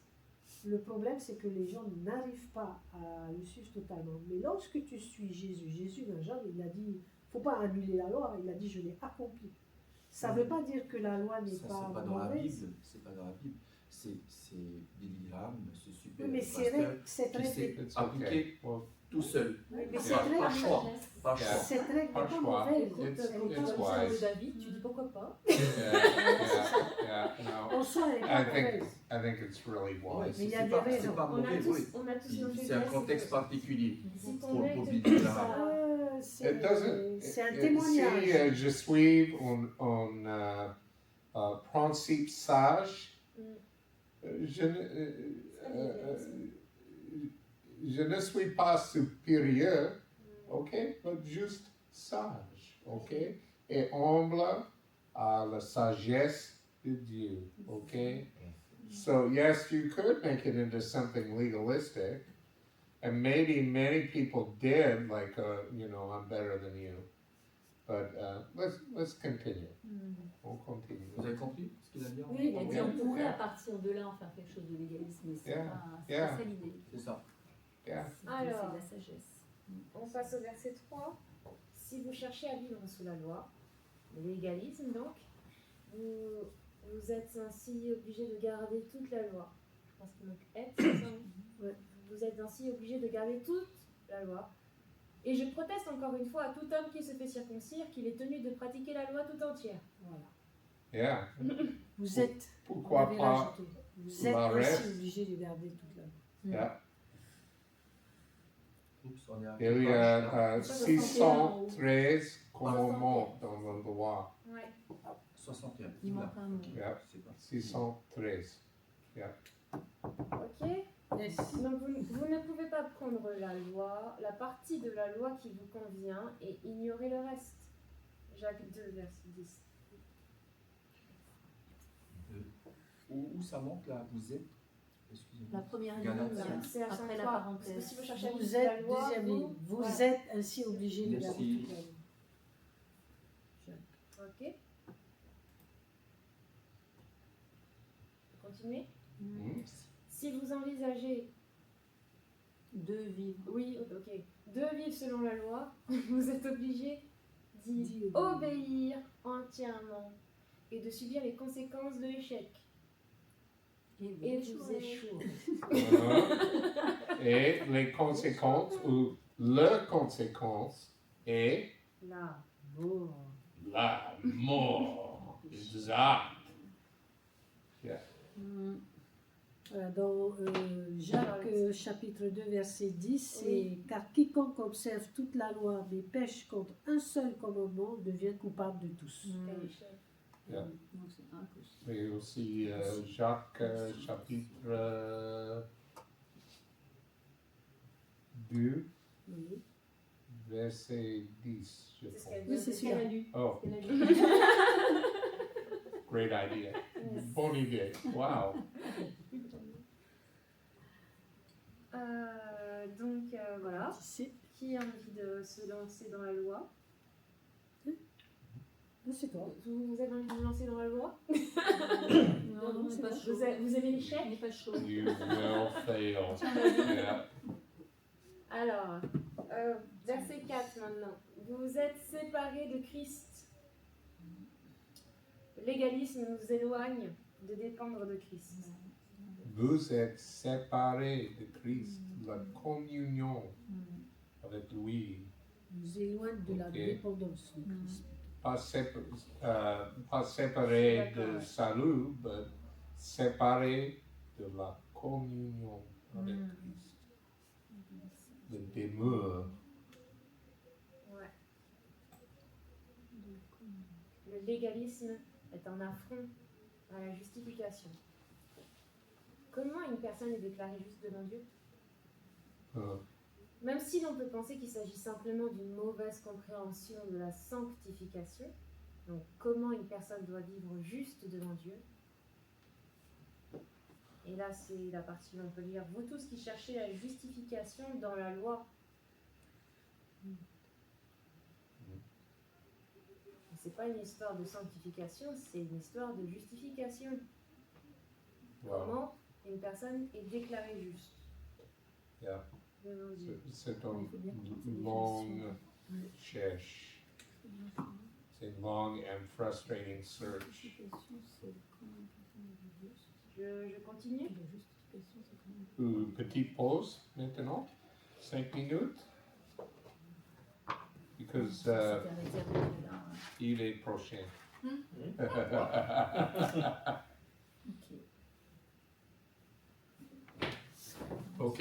Le problème, c'est que les gens n'arrivent pas à le suivre totalement. Mais lorsque tu suis Jésus, dans Jean, il a dit, il ne faut pas annuler la loi, il a dit, je l'ai accompli. Ça ne veut pas dire que la loi n'est Ça, pas c'est pas dans la mauvaise. Bible. C'est pas dans la Bible. C'est Billy Graham, ce super Oui, mais c'est pasteur, vrai, cette qui s'est règle, It's okay. appliqué Well, tout seul. mais Yeah. cette Par règle, choix. Par Yeah. choix. cette règle n'est Par pas choix. mauvaise. Écoute, It's- quand it's tu wise. parles de David, tu dis pourquoi pas. yeah, no. En soi, elle n'est I pas think mauvaise. I think it's really Ouais, wise. Mais il y a c'est des pas, raisons. c'est pas On a mauvais, oui. tous nos C'est un faiblesses. contexte particulier. Si ton Pour œil te Billy pousse Graham. à- C'est It doesn't. c'est un Si témoignage. je suis un principe sage, je ne, je ne suis pas supérieur, ok, mais juste sage, ok, et humble à la sagesse de Dieu, ok. So yes, you could make it into something legalistic, and maybe many people did, like, I'm better than you. But let's continue. On continue. Vous avez compris ce qu'il a dit? Oui, il a dit Yeah. on pourrait à partir de là en faire quelque chose de légaliste, mais c'est Yeah. pas Yeah. ça l'idée. C'est ça. Yeah. C'est Alors. de la sagesse. On passe au verset 3. Si vous cherchez à vivre sous la loi, le légalisme donc, vous êtes ainsi obligé de garder toute la loi. Je pense qu'il manque être, c'est ça, oui. Ouais. Vous êtes ainsi obligé de garder toute la loi. Et je proteste encore une fois à tout homme qui se fait circoncire qu'il est tenu de pratiquer la loi tout entière. Voilà. Yeah. Vous êtes, on Pourquoi avait pas? rajouté, vous êtes la ainsi reste? obligé de garder toute la loi. Yeah. Oups, on est à Il quelle y page, là? a 613 commandements dans la loi. Ouais. 61. Il Là. manque un mot. Yeah. C'est pas- 613. Ok. Yes. Donc vous ne pouvez pas prendre la loi, la partie de la loi qui vous convient et ignorer le reste. Jacques 2, verset 10. Où ça manque là? Vous êtes? Excusez-moi. La première ligne, Galates. C'est à après la 103. parenthèse. Parce que si vous cherchez à Vous vivre sous la êtes, loi, deuxième ligne, vous voilà. êtes ainsi obligé de garder Merci. toute la loi. Ok. Continuez. Hmm? Si vous envisagez, De vivre. oui, ok, de vivre selon la loi, vous êtes obligé d'y D'y obéir entièrement et de subir les conséquences de l'échec. Et vous échouez. Et les conséquences ou le conséquence est Là, bon. la mort. Exact. Mm. Dans Jacques chapitre 2 verset 10, c'est Oui. car quiconque observe toute la loi mais pêche contre un seul commandement devient coupable de tous. Yeah. Donc c'est impossible. Et aussi Jacques chapitre 2, Oui. verset 10, je C'est ce pense. qu'elle Oui, dit. c'est C'est ce qu'elle a celui-là. lu. Oh, C'est ce qu'elle a lu. great idea. Bonne idée. Wow. Donc voilà. C'est Qui a envie de se lancer dans la loi? c'est toi. Vous avez envie de vous lancer dans la loi? Non, non, c'est c'est pas bon. chaud. Vous aimez l'échec? On n'est pas chaud. You will fail. Yeah. Alors, verset 4 maintenant. Vous êtes séparés de Christ. L'égalisme nous éloigne de dépendre de Christ. Vous êtes séparés de Christ. La communion avec lui. Nous éloigne de la Ok. dépendance de Christ. Pas séparés de D'accord. salut, mais séparés de la communion avec Christ. De demeure. Ouais. Le légalisme est un affront à la justification. Comment une personne est déclarée juste devant Dieu? Euh, Même si l'on peut penser qu'il s'agit simplement d'une mauvaise compréhension de la sanctification, donc comment une personne doit vivre juste devant Dieu. Et là, c'est la partie où on peut lire: vous tous qui cherchez la justification dans la loi. C'est pas une histoire de sanctification, c'est une histoire de justification. wow. Comment une personne est déclarée juste Yeah. devant Dieu. C'est un Il faut bien comprendre ces long gestions. cherche. C'est une long and frustrating search. Justification, c'est comment une personne est juste. Je continue. La justification, c'est comment une Une petite pause maintenant, 5 minutes. Because C'était réservé là. il est prochain. Ok. Ok.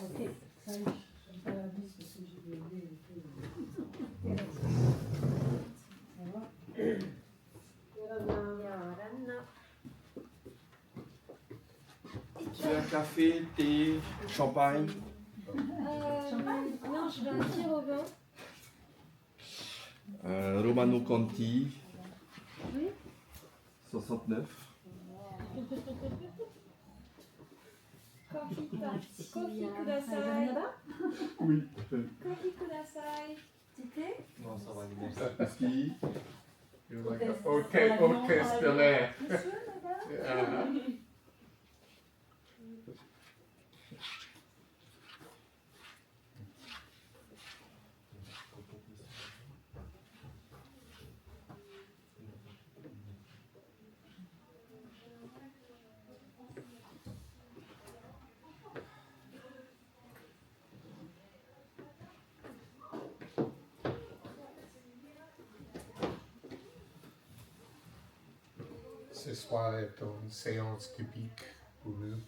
Ok, ça y est, je vais faire la bise parce que j'ai des idées un peu. Ça va? Yarana. Tu veux un café, thé, champagne? Non, je veux un tir au vin. Romano Conti. Oui. 69. Kofi kudasai. Oui. Kofi kudasai. Petit thé. Non, ça va, merci. Whisky. You're like, au test de l'air. Monsieur, madame. Ce soir est une séance typique pour nous.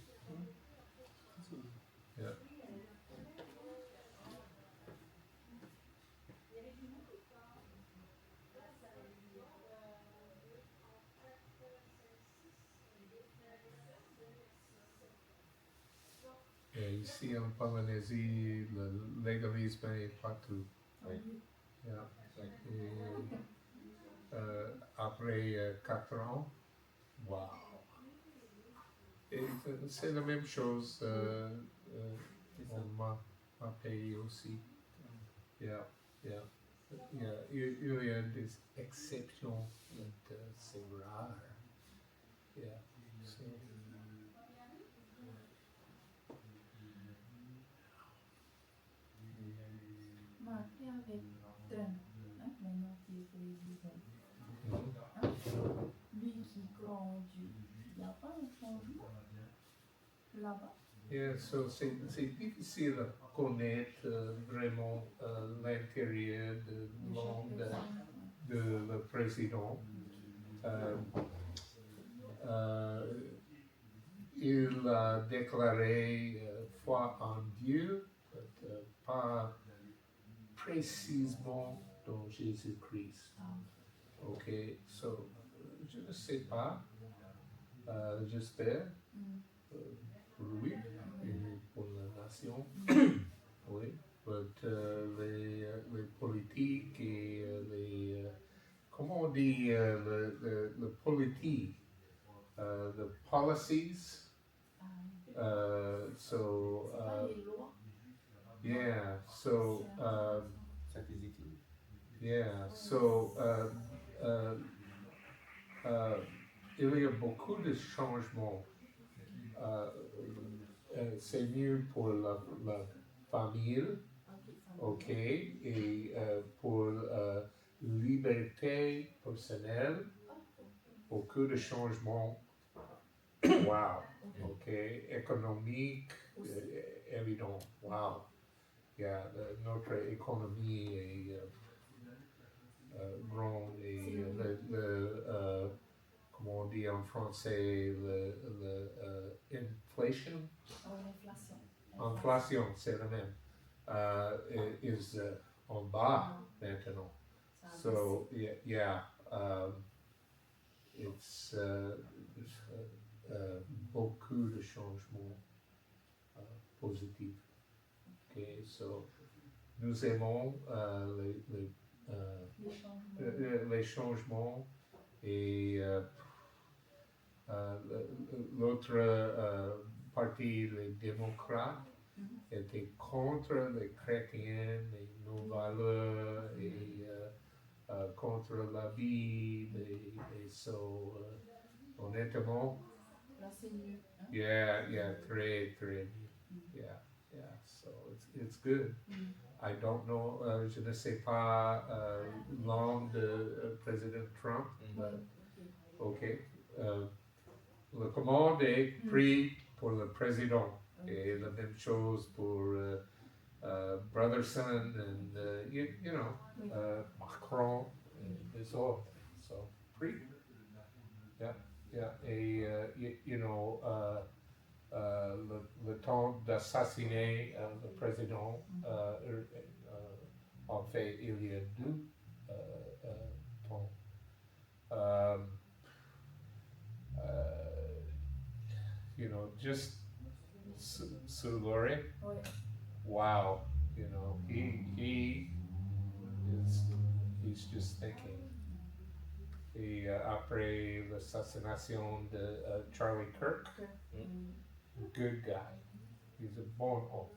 Yeah. Et ici en Polynésie, le légalisme est partout. Oui. Yeah. Et, après 4 ans, wow. Et c'est la même chose dans ma pays aussi. Yeah, yeah. Yeah. Il y a des exceptions, mais c'est rare. Yeah. So, Marié avec Trump, maintenant qui est président. Lui qui conduit, il n'y a pas de changement là-bas. yeah, so c'est difficile à connaître vraiment l'intérieur de l'homme de le président. il a déclaré foi en Dieu, pas précisément dans Jésus-Christ. Ok, so, je ne sais pas, j'espère, pour lui et pour la nation, oui, but, les politiques et les, comment on dit, le politique, the policies, so, Les lois. yeah, so, Statistically. yeah, so, il y a beaucoup de changements. C'est mieux pour la famille, ok, et pour liberté personnelle, beaucoup de changements. Wow, ok, économique, évident, wow. Yeah, notre économie est grande et comment on dit en français, l'inflation. L'inflation. Inflation, c'est le même. Is en bas maintenant. So yeah, it's beaucoup de changements positifs. Okay, so nous aimons les changements et l'autre parti, les démocrates, était contre les chrétiens et nos valeurs et contre la Bible et so honnêtement, Là, c'est mieux. Hein? yeah, très mieux. Yeah, so it's good. I don't know, je ne sais pas l'homme de président Trump, but ok. Le commande est pris pour le président. Et la même chose pour Brotherson and you know Macron and this all. So pretty, yeah. Et you know le temps d'assassiner le président en fait il y a deux temps. You know, just Sulore, Oui. wow, you know, he's just thinking. Et après l'assassination de Charlie Kirk, good guy, he's a bon homme,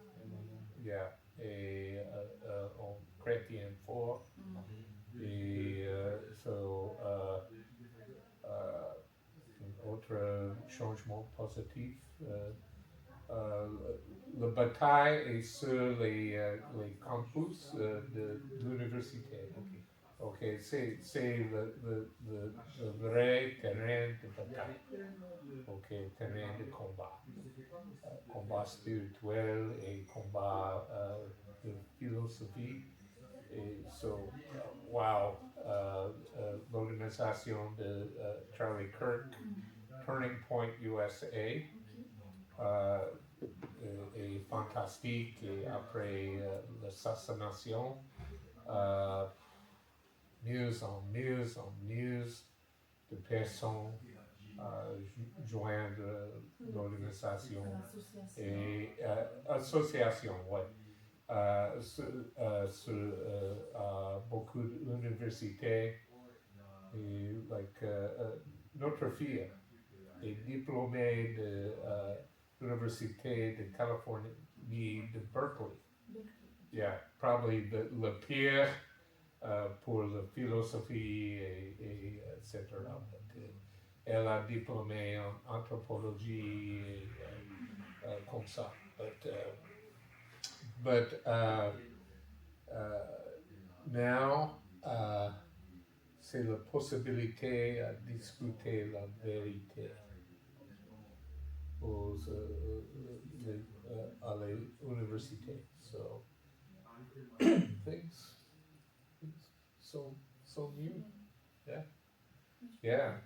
yeah, et un chrétien fort, et so autre changement positif. La bataille est sur les campus de l'université. Ok, c'est le vrai terrain de bataille. Ok, terrain de combat. Combat spirituel et combat de philosophie. Et so, wow, l'organisation de Charlie Kirk, Turning Point USA, est fantastique. Et après l'assassination, mieux en mieux de personnes joindre l'organisation et association, ouais. Sur beaucoup d'universités et like notre fille est diplômée de l'université de Californie de Berkeley. Yeah, probably le pire pour la philosophie et etc. Elle a diplômé en anthropologie et comme ça. But now, c'est la possibilité à discuter la vérité à l'université. So things so new. Yeah.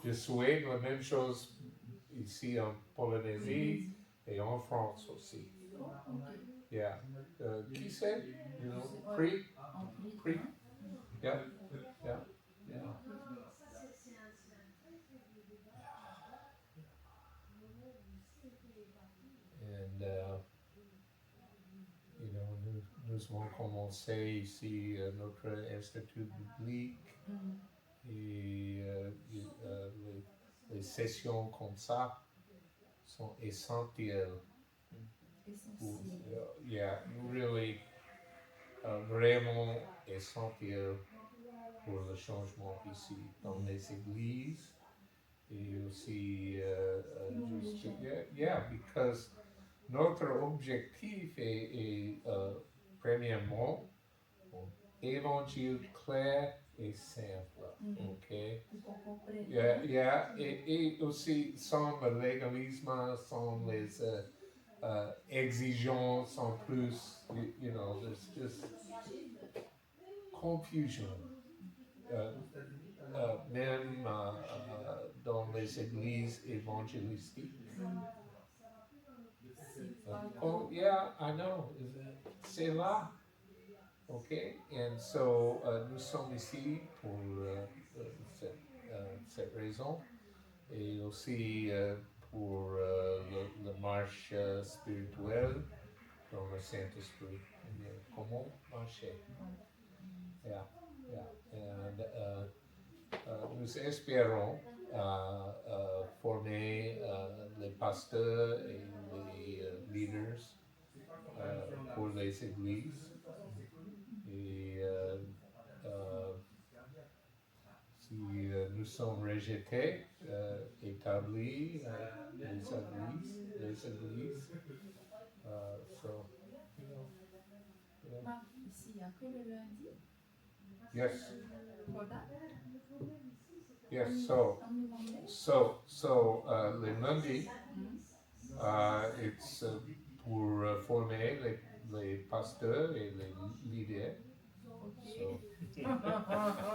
Je souhaite la même chose ici en Polynésie et en France aussi. Yeah. Qui c'est? You know, Cree? En Cree. Cree? Yeah. Yeah. Yeah. And you know, nous avons commencé ici notre institut biblique et les sessions comme ça sont essentielles. Yeah, really, vraiment essentielles pour le changement ici dans les églises et aussi juste, because notre objectif est premièrement un évangile clair et simple, ok? Et aussi sans le légalisme, sans les exigences, sans plus, you know, there's just confusion. Même dans les églises évangélistiques. Oh, yeah, I know. C'est là. Okay, and so nous sommes ici pour cette raison et aussi pour la marche spirituelle dans le Saint-Esprit. Comment marcher? Yeah. And nous espérons former les pasteurs et les leaders pour les églises. Et si nous sommes rejetés, établis les églises, so, you know, yeah. Marc, ici, il n'y a que le lundi. Yes. For that? Yes. Only Monday? So les lundis, it's pour former les pasteurs et les leaders. So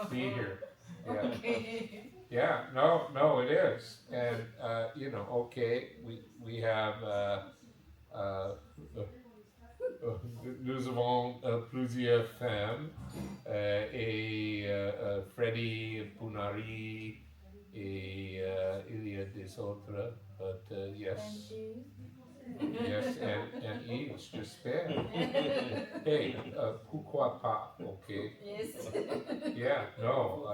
be here. Yeah. Okay. Yeah. No, it is. And you know, okay, we have nous avons plusieurs femmes et Freddy Punari et il y a des autres, but yes. Yes, and Yves, j'espère. Hey, pourquoi pas, okay? Yes. Yeah, no,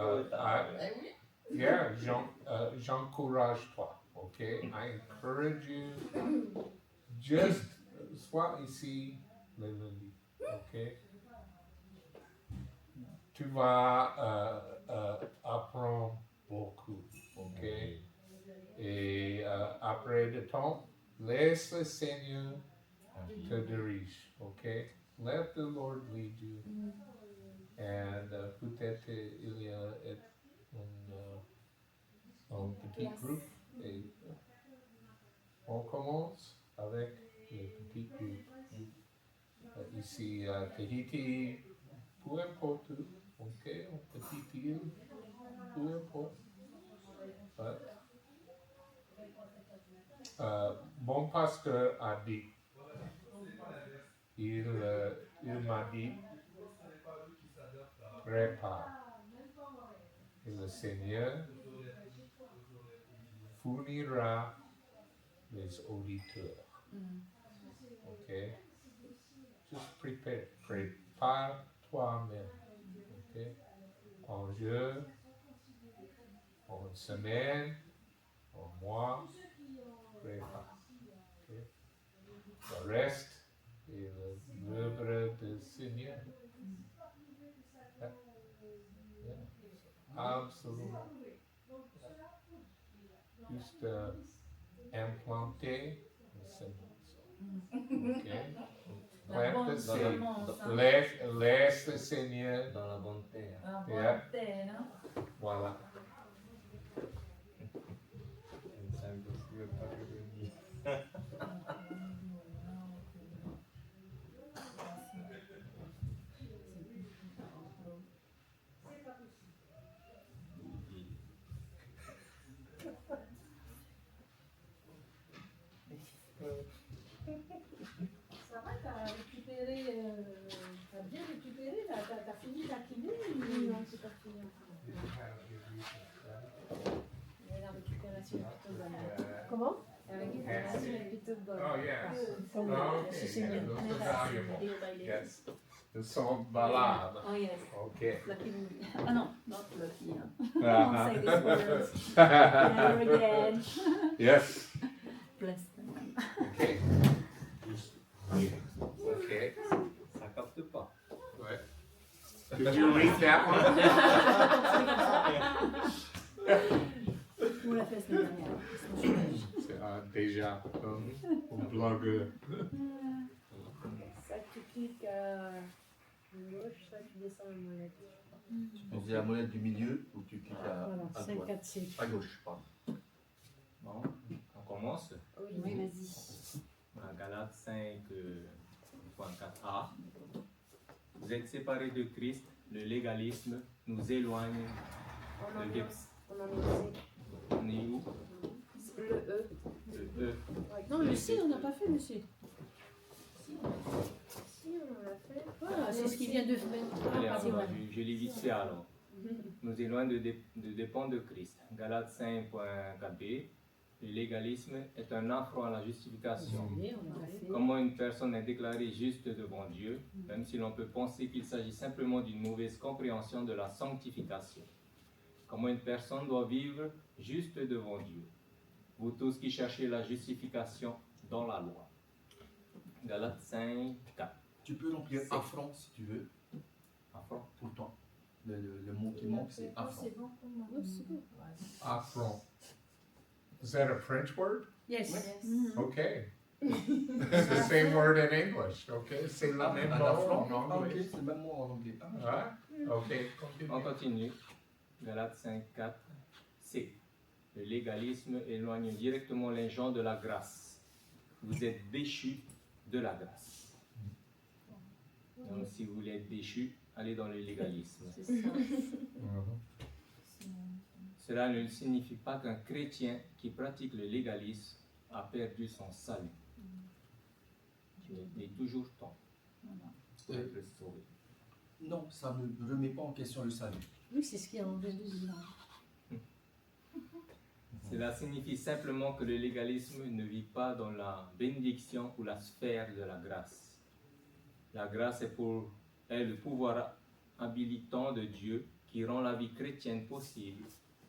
j'encourage toi, okay? I encourage you, just sois ici le lundi, okay? Tu vas apprendre beaucoup, okay? Et après le temps, laisse le Seigneur te dirige, okay? Let the Lord lead you. And peut-être il y a un petit groupe. Et on commence avec le petit groupe. Ici à Tahiti, peu importe où, ok? En petite île, peu importe. Mon pasteur a dit, il m'a dit, prépare. Et le Seigneur fournira les auditeurs. Ok? Just prépare toi-même. Ok? En jeu, en semaine, en mois, prépare. Okay? Le reste est l'œuvre du Seigneur. Absolument. Juste implanter le semence. Okay? Plant the seed. Laisse le Seigneur. Dans la bonne terre. La Yeah. bonne terre, hein? Voilà. Ça ne veut pas revenir. fini, t'as fini Non, c'est pas fini encore. Mais la récupération est plutôt bonne. Comment? La récupération est plutôt bonne. Oh, yes. Comme Okay, si c'est bien. those are valuable. Day by day. Yes. The song ballad. Oh yes. Okay. Lucky movie. Ah no, not lucky. Huh? Uh-huh. Don't say these words. Never again. Yes. Bless them. Okay. Okay. Ça capte pas. Ouais. Did you read that one? On l'a fait la semaine dernière. C'est déjà un blogueur. Soit tu cliques à gauche, soit tu descends la molette. On dit la molette du milieu ou tu cliques Voilà, à 5, droite. 4, 5. À gauche, pardon. Bon, on commence. Oui, vas-y. Dans Galates 5.4a. Vous êtes séparés de Christ, le légalisme nous éloigne. On en Le est dé- on en est On est où? le E. Le E. Non, le C, on n'a pas fait le C. Si, on l'a fait. Voilà, c'est ce qui vient de faire. Allez, Ah, alors, je lis vite fait alors. Nous éloigne de dépendre de Christ. Galates 5.4b. Le légalisme est un affront à la justification. on a fait. Comment une personne est déclarée juste devant Dieu, même si l'on peut penser qu'il s'agit simplement d'une mauvaise compréhension de la sanctification. Comment une personne doit vivre juste devant Dieu. Vous tous qui cherchez la justification dans la loi. Galates 5.4. Tu peux remplir affront si tu veux, Affront. pourtant. Le mot qui manque, c'est affront. C'est bon pour moi. Affront. Is that a French word? Yes. Okay. It's the same word in English. Okay. C'est la même Un mot affront? en Ah, ok, anglais. c'est le même mot en anglais. Ah, Ouais. Okay. Continue. On continue. Galates 5.4. C. Le légalisme éloigne directement les gens de la grâce. Vous êtes déchus de la grâce. Donc, si vous voulez être déchus, allez dans le légalisme. C'est ça. Mhm. Cela ne signifie pas qu'un chrétien qui pratique le légalisme a perdu son salut. Il est toujours temps d'être sauvé. non, ça ne remet pas en question le salut. Oui, c'est ce qui est en vient de dire. Cela signifie simplement que le légalisme ne vit pas dans la bénédiction ou la sphère de la grâce. La grâce est le pouvoir habilitant de Dieu qui rend la vie chrétienne possible,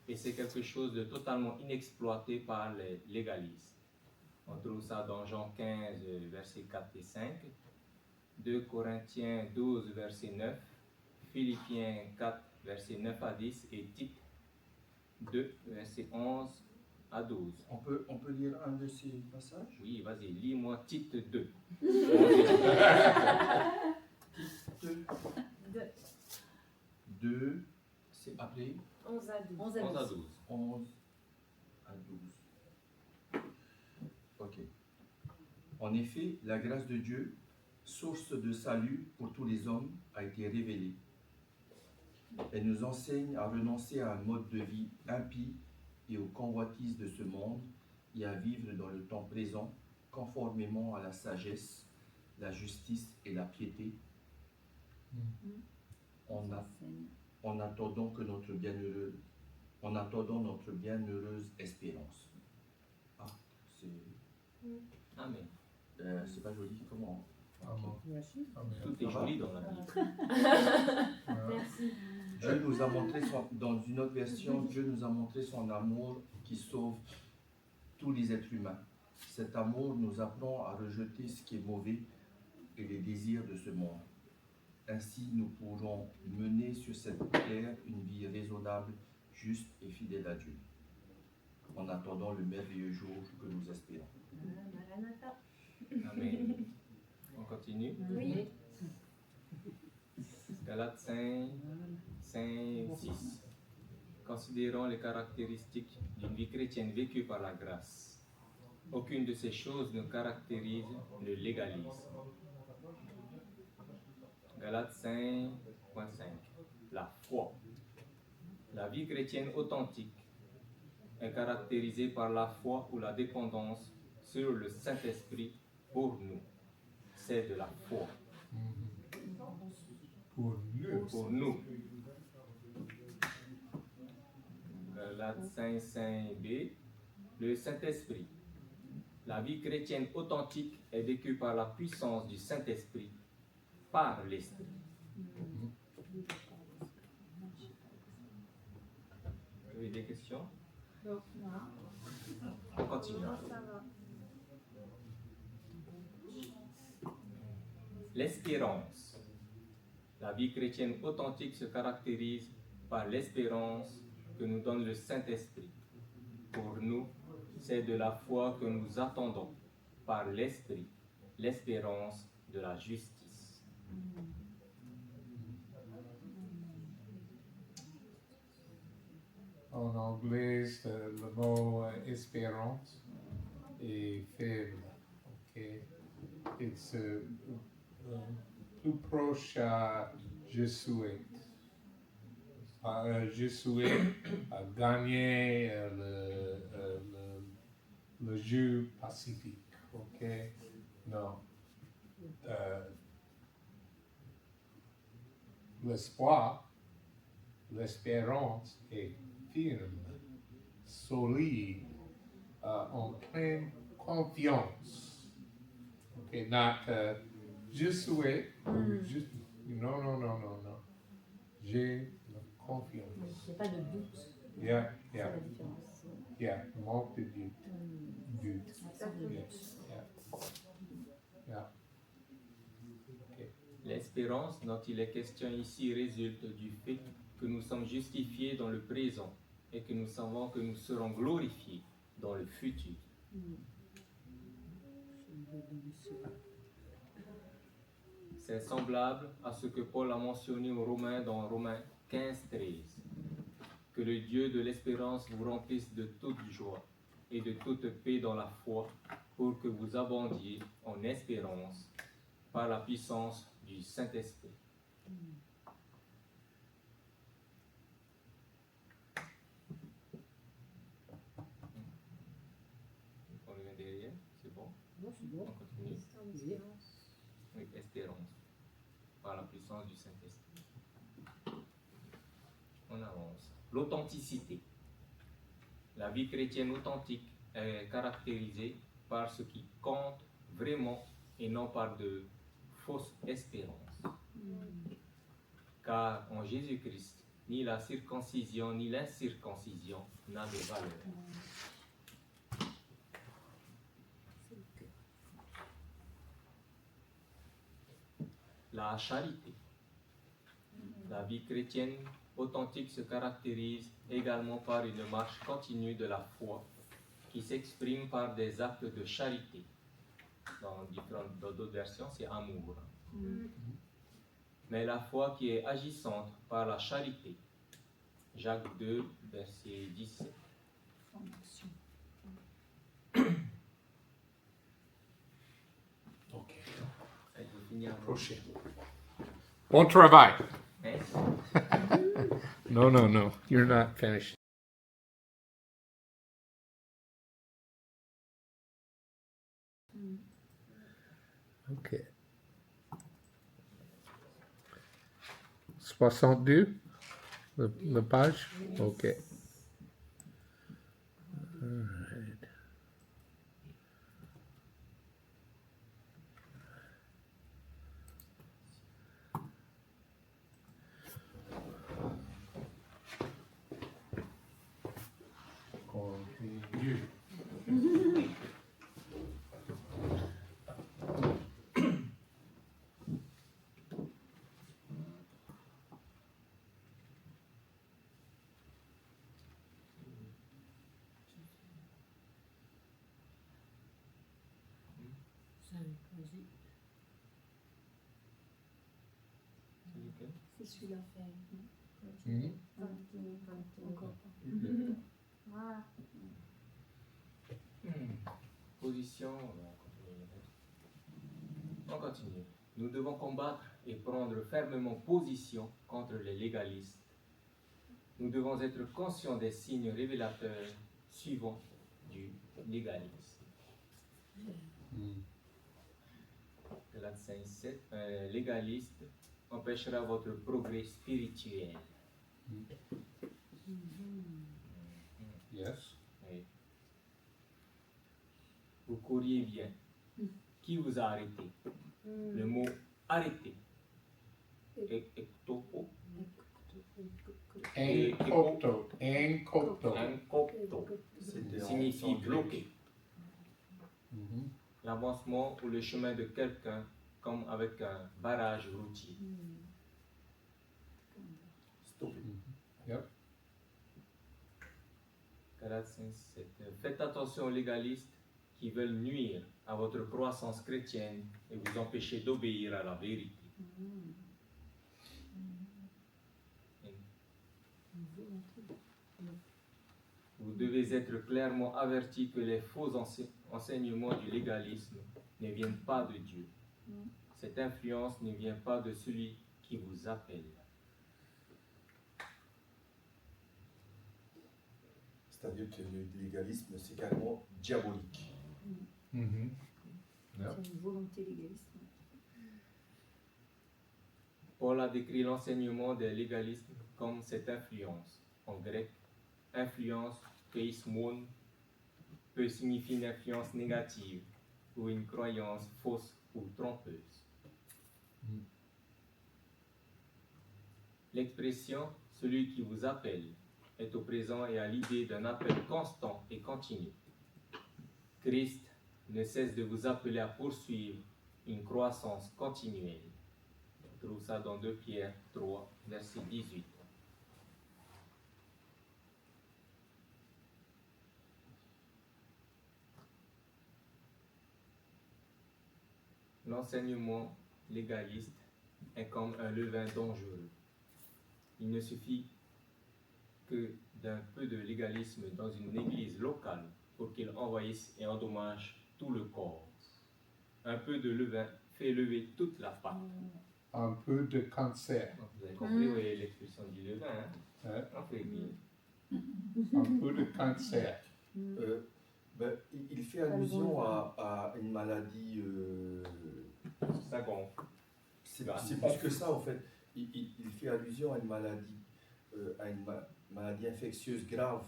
et c'est quelque chose de totalement inexploité par les légalistes. On trouve ça dans Jean 15, versets 4 et 5, 2 Corinthiens 12, verset 9, Philippiens 4, versets 9 à 10 et Tite 2, versets 11 à 12. On peut lire un de ces passages? Oui, vas-y, lis-moi Tite 2. Deux. De 2, c'est appelé 11 à 12. 11 11 à 12. 11 à 12. Ok. En effet, la grâce de Dieu, source de salut pour tous les hommes, a été révélée. Elle nous enseigne à renoncer à un mode de vie impie et aux convoitises de ce monde et à vivre dans le temps présent conformément à la sagesse, la justice et la piété, en attendant notre bienheureuse espérance. Ah, Amen. c'est pas joli, comment? Amen. Merci. Amen. Tout est joli dans la Bible. Merci. Dieu nous a montré dans une autre version, Dieu nous a montré son amour qui sauve tous les êtres humains. Cet amour nous apprend à rejeter ce qui est mauvais et les désirs de ce monde. Ainsi, nous pourrons mener sur cette terre une vie raisonnable, juste et fidèle à Dieu, en attendant le merveilleux jour que nous espérons. Amen. On continue. Oui. Galates 5, 6. Considérons les caractéristiques d'une vie chrétienne vécue par la grâce. Aucune de ces choses ne caractérise le légalisme. Galates 5.5. La foi. La vie chrétienne authentique est caractérisée par la foi ou la dépendance sur le Saint-Esprit pour nous. C'est de la foi. Pour nous. Pour nous. Galates 5, 5b. Le Saint-Esprit. La vie chrétienne authentique est vécue par la puissance du Saint-Esprit, par l'Esprit. Vous avez des questions? Non. On continue. Non, ça va. L'espérance. La vie chrétienne authentique se caractérise par l'espérance que nous donne le Saint-Esprit. Pour nous, c'est de la foi que nous attendons par l'Esprit, l'espérance de la justice. En anglais, le mot espérance est faible. Okay? It's plus proche à je souhaite. Je souhaite gagner le jeu pacifique. Ok? Non. L'espoir, l'espérance est firme, solide, en pleine confiance. Ok? Not je souhaite. Non. J'ai la confiance. Il n'y a pas de doute. Yeah. C'est la différence. Yeah, manque de doute. Absence de doute. Yeah. L'espérance dont il est question ici résulte du fait que nous sommes justifiés dans le présent et que nous savons que nous serons glorifiés dans le futur. C'est semblable à ce que Paul a mentionné aux Romains dans Romains 15, 13. Que le Dieu de l'espérance vous remplisse de toute joie et de toute paix dans la foi pour que vous abondiez en espérance par la puissance du Saint-Esprit. On revient derrière, c'est bon? Non, c'est bon. On continue. Espérance. Oui, espérance par la puissance du Saint-Esprit. On avance. L'authenticité. La vie chrétienne authentique est caractérisée par ce qui compte vraiment et non par de fausses espérances. Car en Jésus-Christ, ni la circoncision ni l'incirconcision n'a de valeur. La charité. La vie chrétienne authentique se caractérise également par une marche continue de la foi qui s'exprime par des actes de charité. Dans d'autres versions, c'est amour. Mais la foi qui est agissante par la charité. Jacques 2, verset 17. Ok. Êtes-vous fini à Prochain. Bon travail. Hein? No. You're not finished. Ok. 62, la page? Ok. Alright. Continue. Vas-y. C'est celui-là. Mhm. Encore. Voilà. Position. On continue. Nous devons combattre et prendre fermement position contre les légalistes. Nous devons être conscients des signes révélateurs suivants du légalisme. Mhm. Galates 5, 7. Légaliste empêchera votre progrès spirituel. Yes. Oui. Vous couriez bien. Qui vous a arrêté? Le mot arrêter. Ektopo. Enkopto. Enkopto. Enkopto C'était en signifie grec. bloquer. Mhm. L'avancement ou le chemin de quelqu'un comme avec un barrage routier. Stoppé. Yep. Galates 5:7. Faites attention aux légalistes qui veulent nuire à votre croissance chrétienne et vous empêcher d'obéir à la vérité. Vous devez être clairement avertis que les faux enseignements du légalisme ne viennent pas de Dieu. Cette influence ne vient pas de celui qui vous appelle. C'est-à-dire que le légalisme, c'est carrément diabolique. Mhm. Yep. C'est une volonté légaliste. Paul a décrit l'enseignement des légalistes comme cette influence. En grec, influence, keismon, peut signifier une influence négative ou une croyance fausse ou trompeuse. Mm. L'expression « celui qui vous appelle » est au présent et à l'idée d'un appel constant et continu. Christ ne cesse de vous appeler à poursuivre une croissance continuelle. On trouve ça dans 2 Pierre 3, verset 18. L'enseignement légaliste est comme un levain dangereux. Il ne suffit que d'un peu de légalisme dans une église locale pour qu'il envahisse et endommage tout le corps. Un peu de levain fait lever toute la pâte. Un peu de cancer. Vous avez compris oui, l'expression du levain, hein? Hein? En fait, Un peu de cancer. Il fait allusion à une maladie. ça gonfle. C'est plus que ça en fait. Il fait allusion à une maladie, maladie infectieuse grave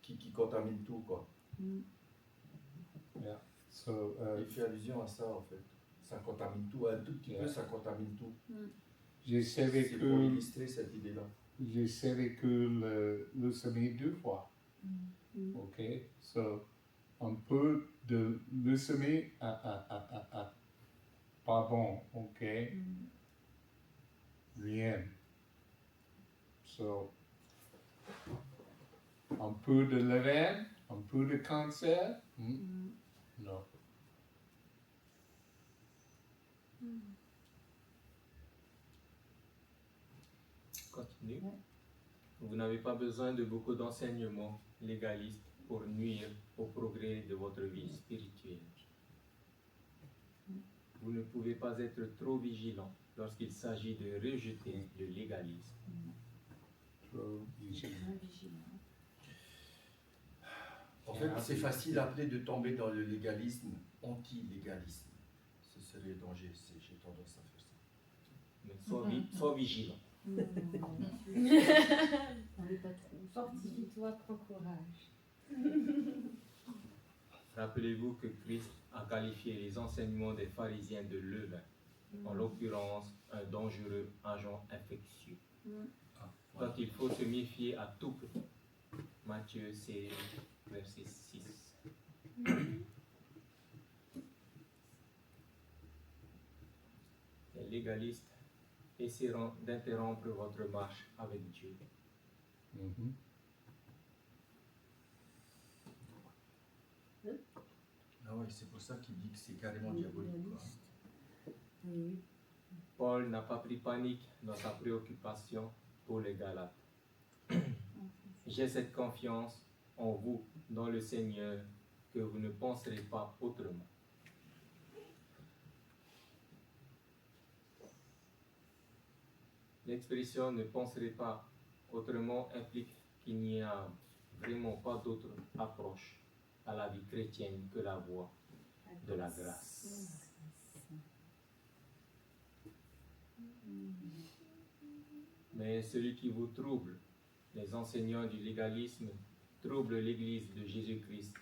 qui contamine tout quoi. Yeah. So, Il fait allusion à ça en fait. Ça contamine tout, un tout petit peu, ça contamine tout. j'ai C'est pour vécu illustrer cette idée-là. le leucémie 2 fois. Ok, so un peu de leucémie pas bon, ok, rien. So un peu de levain, un peu de cancer, non. Continue. Vous n'avez pas besoin de beaucoup d'enseignements légalistes pour nuire au progrès de votre vie spirituelle. Vous ne pouvez pas être trop vigilant lorsqu'il s'agit de rejeter le légalisme. Trop vigilant. En fait, c'est facile après de tomber dans le légalisme, anti-légalisme. Ce serait le danger, j'ai tendance à faire ça. Mais sois vigilant. On n'est pas trop. Fortifie-toi, prends courage. Rappelez-vous que Christ a qualifié les enseignements des pharisiens de levain, en l'occurrence un dangereux agent infectieux. Donc il faut se méfier à tout prix. Matthieu 16, verset 6. Les légalistes essaieront d'interrompre votre marche avec Dieu. Mhm. Ah oui, c'est pour ça qu'il dit que c'est carrément diabolique. Quoi. Oui. Paul n'a pas pris panique dans sa préoccupation pour les Galates. J'ai cette confiance en vous, dans le Seigneur, que vous ne penserez pas autrement. L'expression ne penserez pas autrement implique qu'il n'y a vraiment pas d'autre approche à la vie chrétienne que la voie de la grâce. Mais celui qui vous trouble, les enseignants du légalisme, troublent l'Église de Jésus-Christ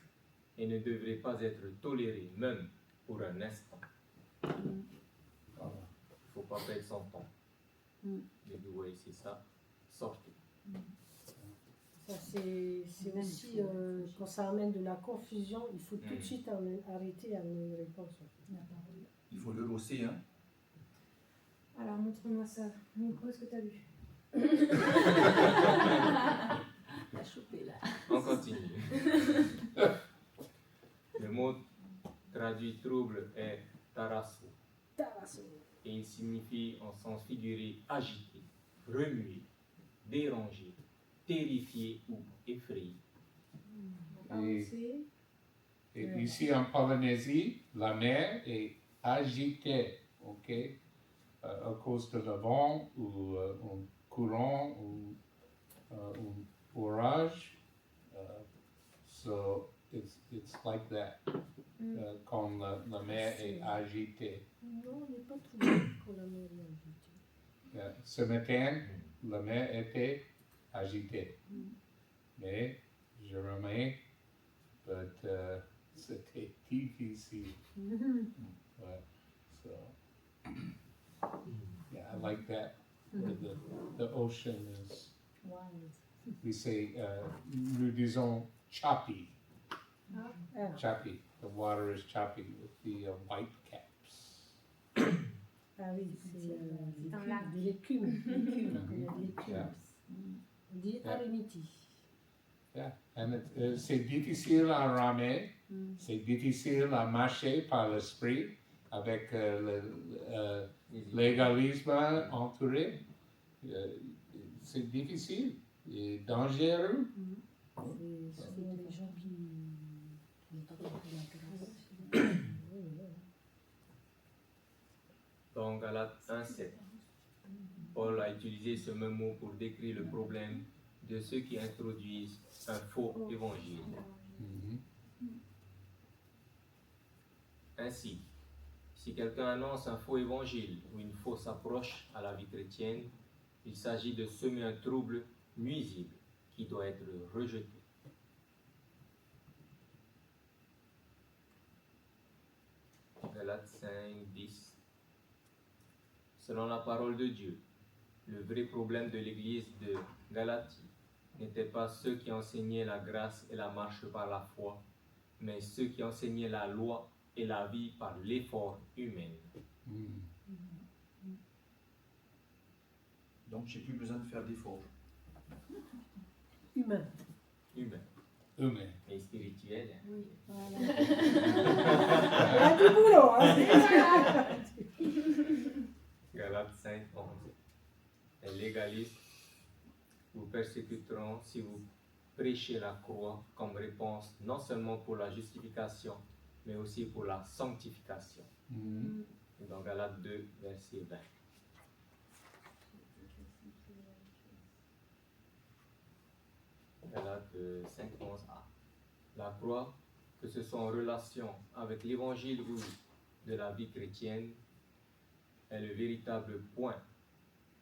et ne devraient pas être tolérés, même pour un instant. Voilà. Il ne faut pas perdre son temps. Dès que vous voyez c'est ça, sortez. Ça, c'est aussi, quand ça amène de la confusion, il faut tout de suite arrêter et amener une réponse. En fait. Il faut le rosser, hein. Alors montre-moi ça. Nico, est-ce que tu as lu? La chopé là. On continue. Le mot traduit trouble est tarasso et il signifie en sens figuré agité, remué, dérangé, terrifié ou effrayé. Et ici en Polynésie, la mer est agitée, ok, à cause de le vent ou un courant ou un orage. So it's like that. Quand la mer est agitée. Non, on n'est pas troublé quand la mer est agitée. Ce matin, la mer était agitée. Mais je remets, but c'était difficile. Ouais, so, yeah, I like that. Where the ocean is, we say, nous disons choppy. Choppy. The water is choppy with the white caps. Ah oui, c'est un lac. de l'écume. Il y a de l'écume. Yeah. On dit Yeah. arémitie. Yeah. And c'est difficile à ramer, c'est difficile à marcher par l'esprit avec le légalisme entouré. C'est difficile et dangereux. C'est les gens qui trouvent la grâce. Dans Galates 1,7, Paul a utilisé ce même mot pour décrire le problème de ceux qui introduisent un faux évangile. Ainsi, si quelqu'un annonce un faux évangile ou une fausse approche à la vie chrétienne, il s'agit de semer un trouble nuisible qui doit être rejeté. Galates 5, 10. Selon la parole de Dieu, le vrai problème de l'église de Galatie n'était pas ceux qui enseignaient la grâce et la marche par la foi, mais ceux qui enseignaient la loi et la vie par l'effort humain. Donc, j'ai plus besoin de faire d'efforts. Humain. Humain et spirituel. Oui, voilà. Il y a du boulot, hein. Galates 5, 11. Les légalistes vous persécuteront si vous prêchez la croix comme réponse non seulement pour la justification, mais aussi pour la sanctification. Et dans Galates 2, verset 20. Galates 5, 11a. La croix, que ce soit en relation avec l'évangile ou de la vie chrétienne, est le véritable point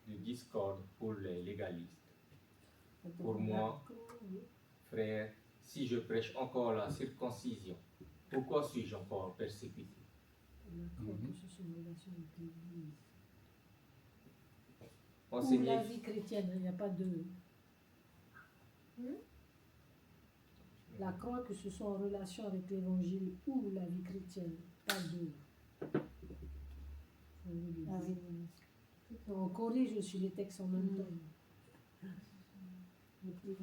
de discorde pour les légalistes. Pour moi, frère, si je prêche encore la circoncision, pourquoi suis-je encore persécuté? Ou Enseigner, la vie chrétienne, il n'y a pas de... La croix, que ce soit en relation avec l'évangile ou la vie chrétienne, pas de... On corrige aussi les textes en même temps.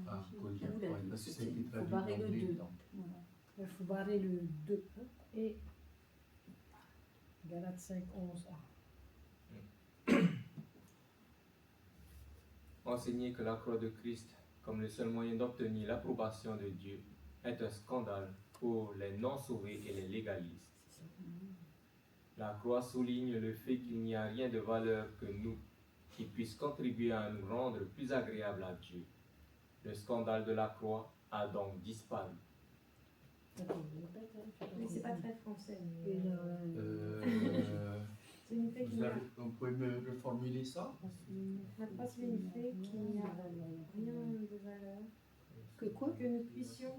Ah, corrige. Vous l'avez Ouais, dit, parce que c'est- ça a été faut traduit barrer le d'anglais, 2. donc. Voilà. Il faut barrer le 2. Et Galates 5, 11a. enseigner que la croix de Christ, comme le seul moyen d'obtenir l'approbation de Dieu, est un scandale pour les non-sauvés et les légalistes. La croix souligne le fait qu'il n'y a rien de valeur que nous qui puisse contribuer à nous rendre plus agréables à Dieu. Le scandale de la croix a donc disparu. Mais c'est pas très français. Et Signifie qu'il Vous, n'y a, vous pouvez me reformuler ça? la croix signifie qu'il n'y a rien de valeur Que quoi? que nous puissions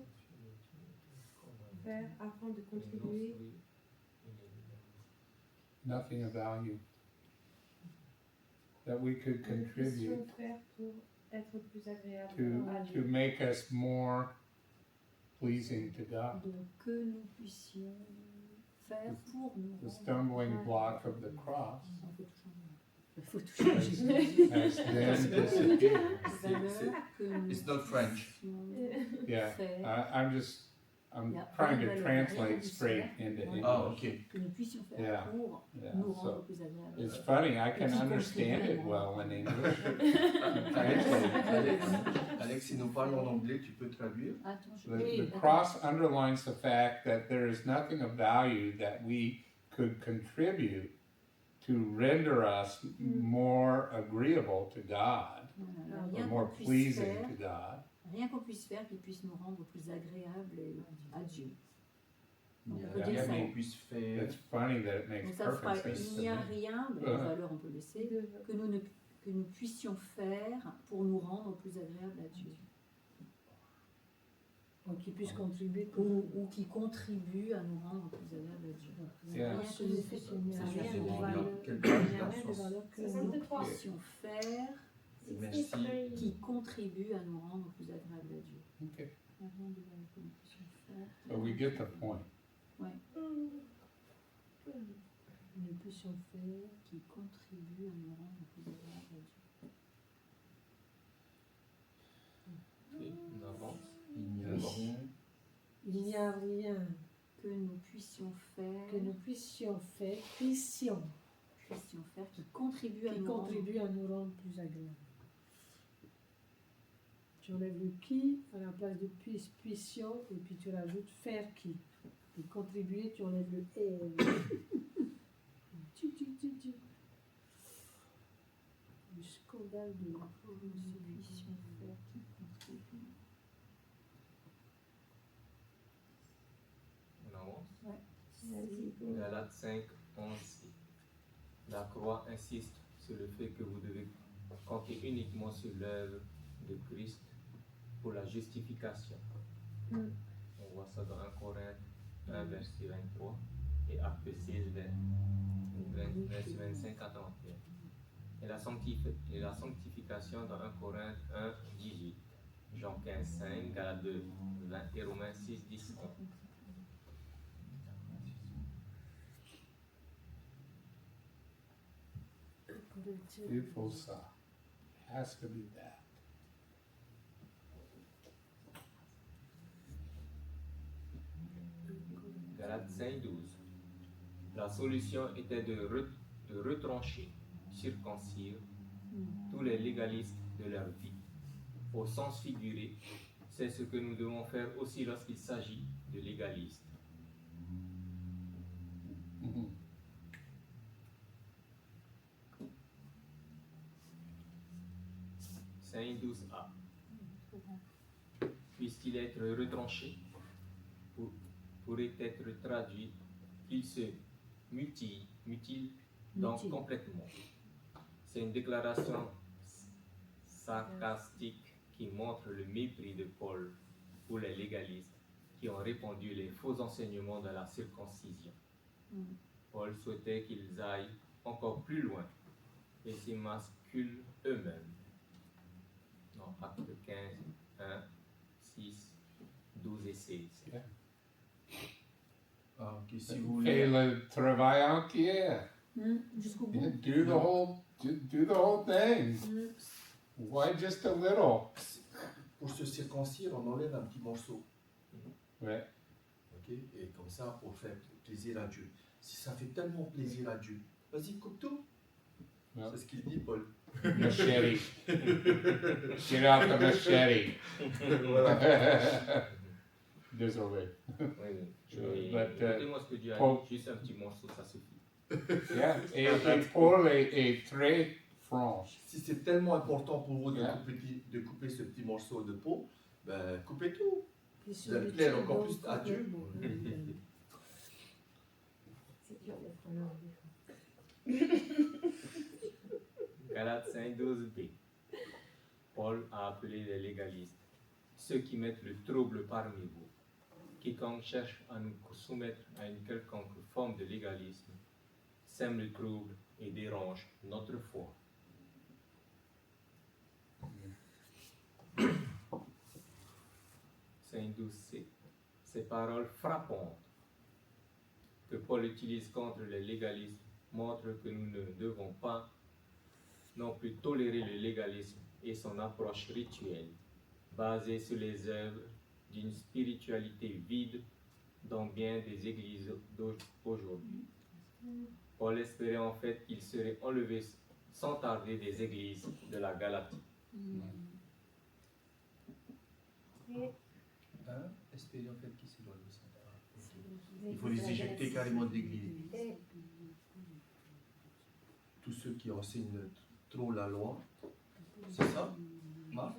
faire afin de contribuer. Nothing of value that we could Que nous puissions contribute faire pour être plus agréable à to Dieu. make us more pleasing to God. Donc, que nous puissions faire pour nous The rendre. stumbling block of the cross Il faut tout changer. has then disappeared. Valeur que nous It's not French. puissions Yeah, faire. I'm Yeah, trying to valeur, translate rien straight du into ciel. English. Ah, ok. Que nous puissions faire Yeah. pour Yeah, nous rendre so plus agréables. it's funny, I can Qui understand it contribue well in English. Alex, Alex, si nous parlons en anglais, tu peux traduire? Attends, je The cross underlines the fact that there is nothing of value that we could contribute to render us more agreeable to God, Voilà, or rien more qu'on puisse pleasing faire, to God. rien qu'on puisse faire qui puisse nous rendre plus agréables à Dieu. Il n'y a On peut dire rien ça. qu'on puisse faire. It's funny that it Donc makes ça fera, perfect sense il to n'y a me. rien, mais la valeur on peut laisser, que nous puissions faire pour nous rendre plus agréables à Dieu. Donc, qu'ils puissent contribuer. Ou qui contribue à nous rendre plus agréables à Dieu. Yeah. Rien que nous puissions Il n'y a faire, rien C'est de bon, valeur. quelle Il n'y a rien de traduction? valeur que nous 63. puissions faire Merci. qui contribue à nous rendre plus agréables à Dieu. Okay, Il n'y a rien de valeur que nous puissions faire. so we get the point. nous puissions faire. Qui contribue à nous rendre plus agréables à Dieu. Ok, on avance. Il n'y a rien. Il n'y a rien Que nous puissions faire, que nous puissions faire, puissions, qui contribue à qui nous rendre. contribue à nous rendre plus agréables. Tu enlèves le qui à la place de puissions et puis tu rajoutes faire qui. Et contribuer, tu enlèves le et. Tu. Le scandale de la Que nous puissions faire qui contribue. On avance. Vas-y. Galates 5, 11. La croix insiste sur le fait que vous devez compter uniquement sur l'œuvre de Christ pour la justification. On voit ça dans 1 Corinthe 1, verset 23 et Actes 16, verset 25 à 31. Et la sanctification dans 1 Corinthe 1, 18, Jean 15, 5, Galates 2, 20 et Romains 6, 10, 11. Beautiful stuff. Has to be that. Galates 5, 12. La solution était de retrancher, circoncire tous les légalistes de leur vie. Au sens figuré, c'est ce que nous devons faire aussi lorsqu'il s'agit de légalistes. Mhm. Saint 12a. Puisse-t-il être retranché, pourrait être traduit qu'il se mutile donc Mutile. complètement. C'est une déclaration sarcastique qui montre le mépris de Paul pour les légalistes qui ont répandu les faux enseignements de la circoncision. Paul souhaitait qu'ils aillent encore plus loin et s'émasculent eux-mêmes. Dans Actes 15, 1, 6, 12 et 16. Ah, ok, si vous Fais voulez. le travail entier. Jusqu'au Yeah, bout. do the whole thing. Why just a little? Pour se circoncire, on enlève un petit morceau. Ouais. Ok, et comme ça, pour faire plaisir à Dieu. Si ça fait tellement plaisir à Dieu, vas-y, coupe tout. Ouais. C'est ce qu'il dit, Paul. Machete. Get out the machete. Voilà. Désolé. Oui. But, Écoutez-moi ce que Dieu a Paul- dit, juste un petit morceau, ça suffit. Yeah, et Paul est très franche. Si c'est tellement important pour vous Yeah. de couper ce petit morceau de peau, ben coupez tout. Puis Vous allez plaire encore plus à Dieu. C'est dur d'être un homme, des fois. Galates 5:12b. Paul a appelé les légalistes ceux qui mettent le trouble parmi vous. Quiconque cherche à nous soumettre à une quelconque forme de légalisme sème le trouble et dérange notre foi. Saint 12c. Ces paroles frappantes que Paul utilise contre les légalistes montrent que nous ne devons pas non plus tolérer le légalisme et son approche rituelle, basée sur les œuvres d'une spiritualité vide dans bien des églises d'aujourd'hui. Paul espérait en fait qu'il serait enlevé sans tarder des églises de la Galatie. Espérer en fait qu'il s'est enlevé sans tarder. Il faut les éjecter carrément de l'église. Tous ceux qui enseignent trop la loi, c'est ça, Marc?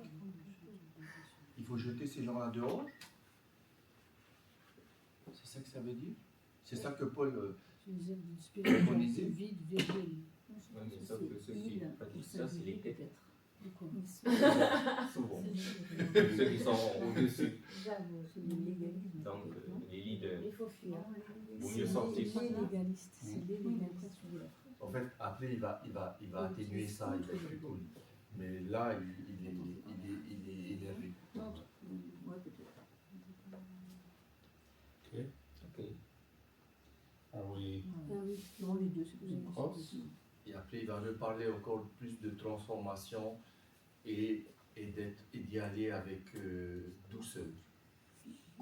Il faut jeter ces gens-là dehors? C'est ça que ça veut dire? C'est ça que Paul spiritualité vide, virgule. Oui, mais sauf que ceux qui pratiquent ça, c'est les têtes. Souvent. Ceux qui sont au-dessus. J'avoue. Donc, les leaders. Il faut fuir. Vaut mieux sortir. C'est les légalistes. C'est les légalistes. En fait, après, il va atténuer ça, il va être plus cool. Mais là, il est énervé. Ouais, peut-être. Ok. Ah oui. Ah oui, non, les deux, c'est possible. Et après, il va reparler encore plus de transformation et d'y aller avec douceur.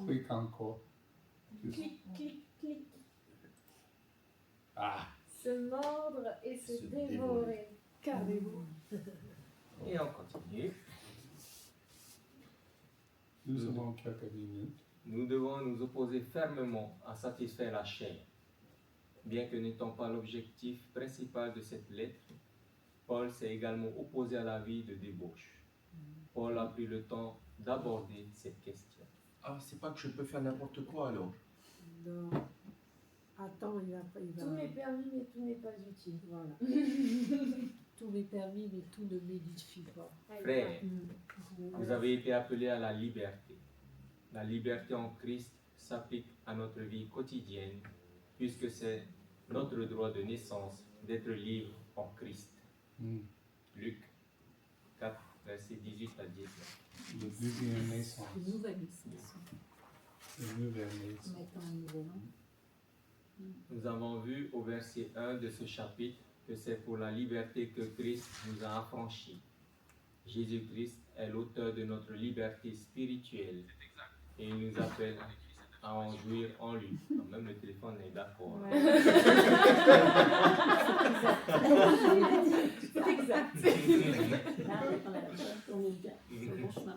Clique encore. Clic, clic, clic. Ah, Se mordre et se Se dévorer. Carrément. Et on continue. nous avons quelques minutes. Nous devons nous opposer fermement à satisfaire la chair. Bien que n'étant pas l'objectif principal de cette lettre, Paul s'est également opposé à la vie de débauche. Paul a pris le temps d'aborder cette question. Ah, c'est pas que je peux faire n'importe quoi alors. Non. Attends, il va. Tout m'est permis, mais tout n'est pas utile. Voilà. Tout m'est permis, mais tout ne m'édifie pas. Frères, vous avez été appelés à la liberté. La liberté en Christ s'applique à notre vie quotidienne, puisque c'est notre droit de naissance d'être libre en Christ. Luc 4, versets 18 à 19. Le deuxième naissance. Une nouvelle naissance. Le nouvelle naissance. Mettant un nouveau nom. Nous avons vu au verset 1 de ce chapitre que c'est pour la liberté que Christ nous a affranchis. Jésus-Christ est l'auteur de notre liberté spirituelle et il nous appelle à en jouir en lui. Même le téléphone est d'accord. Ouais. C'est exact. Là, on a on est bien sur le bon chemin.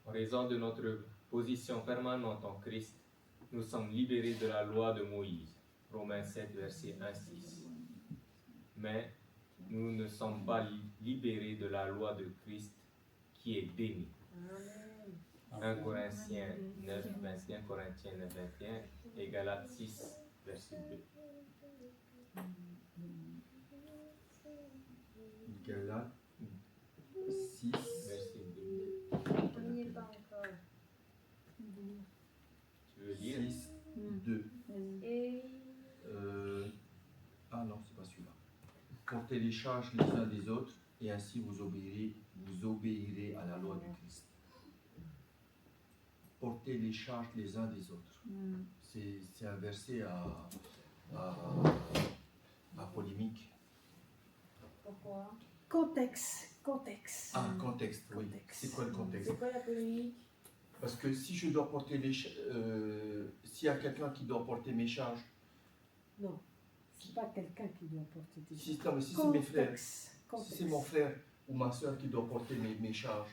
En raison de notre position permanente en Christ, nous sommes libérés de la loi de Moïse. Romains 7, verset 1-6. Mais nous ne sommes pas libérés de la loi de Christ qui est bénie. 1 Corinthiens 9, 21, Corinthiens 9, 21 et Galates 6, verset 2. Galates 6, Verset 2. On n'y est pas encore. Tu veux lire? 6, 2. Et Ah non, c'est pas celui-là. Portez les charges les uns des autres et ainsi vous obéirez à la loi du Christ. Portez les charges les uns des autres. C'est un verset à polémique. pourquoi? Contexte. Ah, contexte, oui. Contexte. C'est quoi le contexte? C'est quoi la polémique? Parce que si je dois porter s'il y a quelqu'un qui doit porter mes charges, Non, c'est pas quelqu'un qui doit porter tes si, charges. non, mais si c'est mes frères, Contexte. si c'est mon frère ou ma soeur qui doit porter mes charges,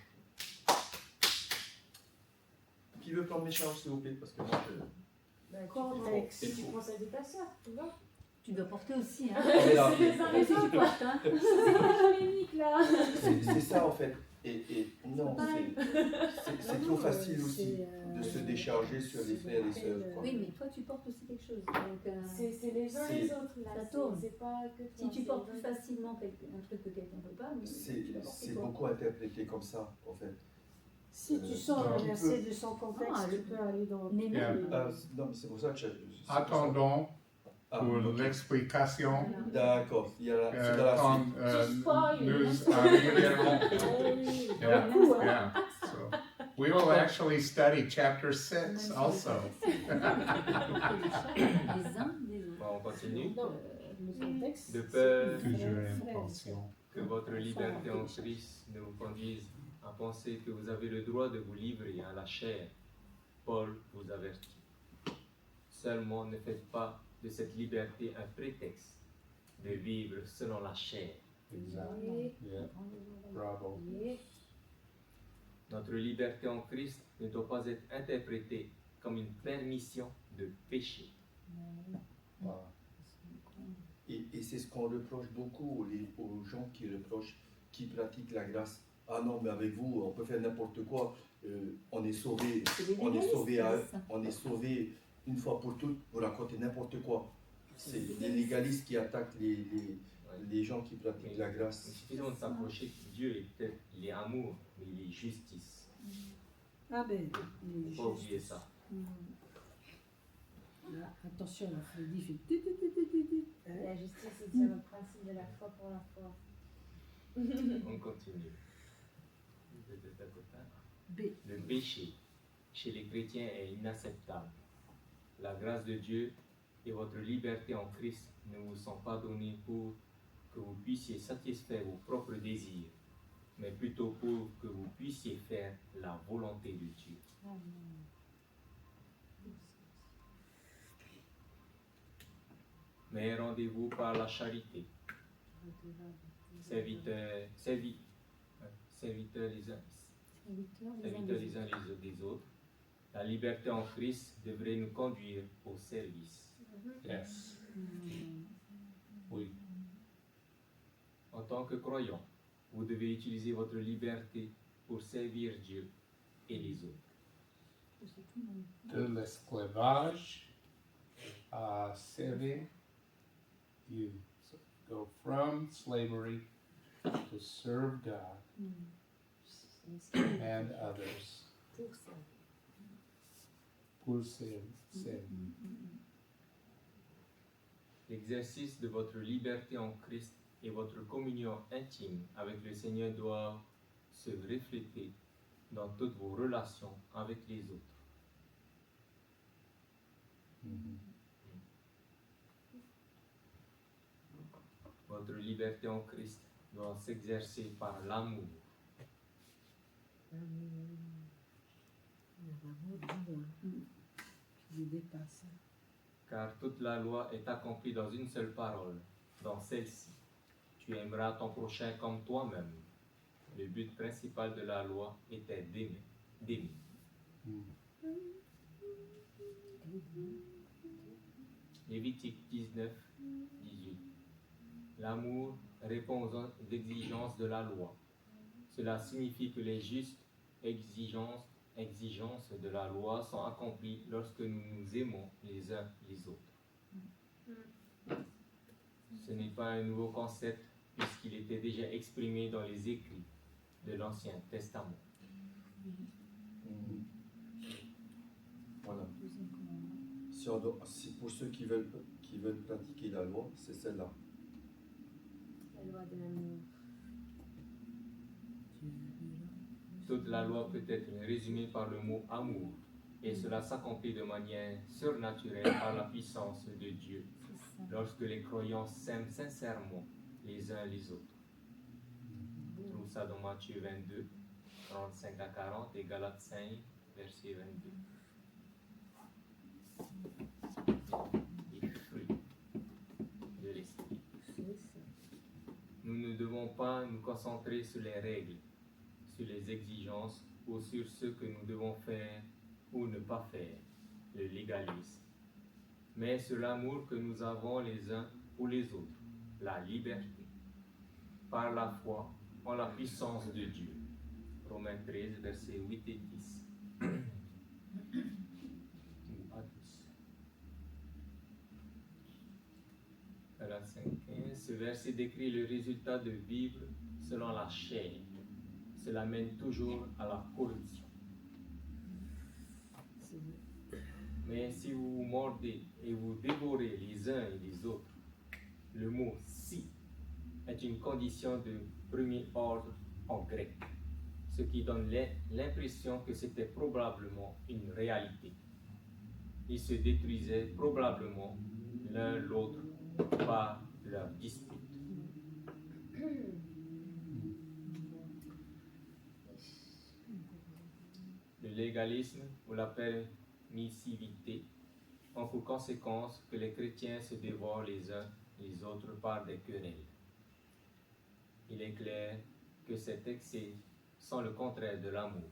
qui veut prendre mes charges, s'il vous plaît? Parce que moi, Contexte. Si tu prends celle de ta soeur, tu vois? Tu dois porter aussi, hein. Mais là, C'est les uns les Si tu autres. portes, hein. C'est la polémique là. c'est ça en fait. Et Non, c'est trop facile aussi de se décharger sur les frères et sœurs. Quoi. Oui, mais toi tu portes aussi quelque chose. Donc, C'est les uns les autres là. Ça tourne. C'est pas que si toi, tu c'est portes les plus uns les facilement un truc que quelqu'un ne peut pas, mais tu vas porter C'est toi. beaucoup interprété comme ça, en fait. Si tu sors un un petit verset de son contexte, tu peux aller dans... Mais même, Non, mais c'est pour ça que Attendons pour ok. l'explication D'accord, c'est dans la quand suite. Tu spoil. nous arriverons. Yeah, Beaucoup, hein. yeah. So we will actually study chapter 6 also. les uns des autres. Bon, on continue. Non, le contexte... De peur Que je frère, intention. que votre liberté en Christ ne vous conduise à penser que vous avez le droit de vous livrer à la chair. Paul vous avertit. Seulement ne faites pas de cette liberté un prétexte de vivre selon la chair. Exactly. Yeah. Bravo. Notre liberté en Christ ne doit pas être interprétée comme une permission de pécher. Wow. Et c'est ce qu'on reproche beaucoup aux gens qui pratiquent la grâce. Ah non, mais avec vous, on peut faire n'importe quoi. On est sauvé. C'est des On est sauvé, légalistes, ça. on est sauvé une fois pour toutes. Vous racontez n'importe quoi. C'est des légalistes qui attaquent les gens qui pratiquent la Il grâce. suffit donc de s'approcher que Dieu est peut-être, il est amour, mais il est justice. Ah ben, Il ne faut pas oublier ça. là, attention, la Freddy fait... tit, tit, tit, tit, tit, tit. Hein? La justice, c'est dire le principe de la foi pour la foi. On continue. B. Le péché chez les chrétiens est inacceptable. La grâce de Dieu et votre liberté en Christ ne vous sont pas données pour que vous puissiez satisfaire vos propres désirs, mais plutôt pour que vous puissiez faire la volonté de Dieu. Mais rendez-vous par la charité, serviteurs les uns des autres. La liberté en Christ devrait nous conduire au service. Yes. Oui. En tant que croyant, vous devez utiliser votre liberté pour servir Dieu et les autres. De l'esclavage à servir. You go from slavery to serve God and others. Pour servir. L'exercice de votre liberté en Christ et votre communion intime avec le Seigneur doivent se refléter dans toutes vos relations avec les autres. Mhm. Votre liberté en Christ doit s'exercer par l'amour. L'amour divin qui les dépasse. Car toute la loi est accomplie dans une seule parole, dans celle-ci. Tu aimeras ton prochain comme toi-même. Le but principal de la loi était d'aimer. Lévitique 19, 18. L'amour répond aux exigences de la loi. Cela signifie que les justes exigences de la loi sont accomplies lorsque nous nous aimons les uns les autres. Ce n'est pas un nouveau concept puisqu'il était déjà exprimé dans les écrits de l'Ancien Testament. Voilà. Si pour ceux qui veulent pratiquer la loi, c'est celle-là. La loi de l'amour. Toute la loi peut être résumée par le mot amour, et cela s'accomplit de manière surnaturelle par la puissance de Dieu, lorsque les croyants s'aiment sincèrement les uns les autres. On trouve ça dans Matthieu 22, 35 à 40 et Galates 5, verset 22. Les fruits de l'esprit. Nous ne devons pas nous concentrer sur les règles, sur les exigences ou sur ce que nous devons faire ou ne pas faire, le légalisme, mais sur l'amour que nous avons les uns pour les autres, la liberté, par la foi en la puissance de Dieu. Romains 13, versets 8 et 10. À 10. Voilà, 5, ce verset décrit le résultat de vivre selon la chair. Cela mène toujours à la corruption. Mais si vous mordez et vous dévorez les uns et les autres, le mot « si » est une condition de premier ordre en grec, ce qui donne l'impression que c'était probablement une réalité. Ils se détruisaient probablement l'un l'autre par leur dispute. Le légalisme ou la permissivité ont pour conséquence que les chrétiens se dévorent les uns les autres par des querelles. Il est clair que cet excès sont le contraire de l'amour.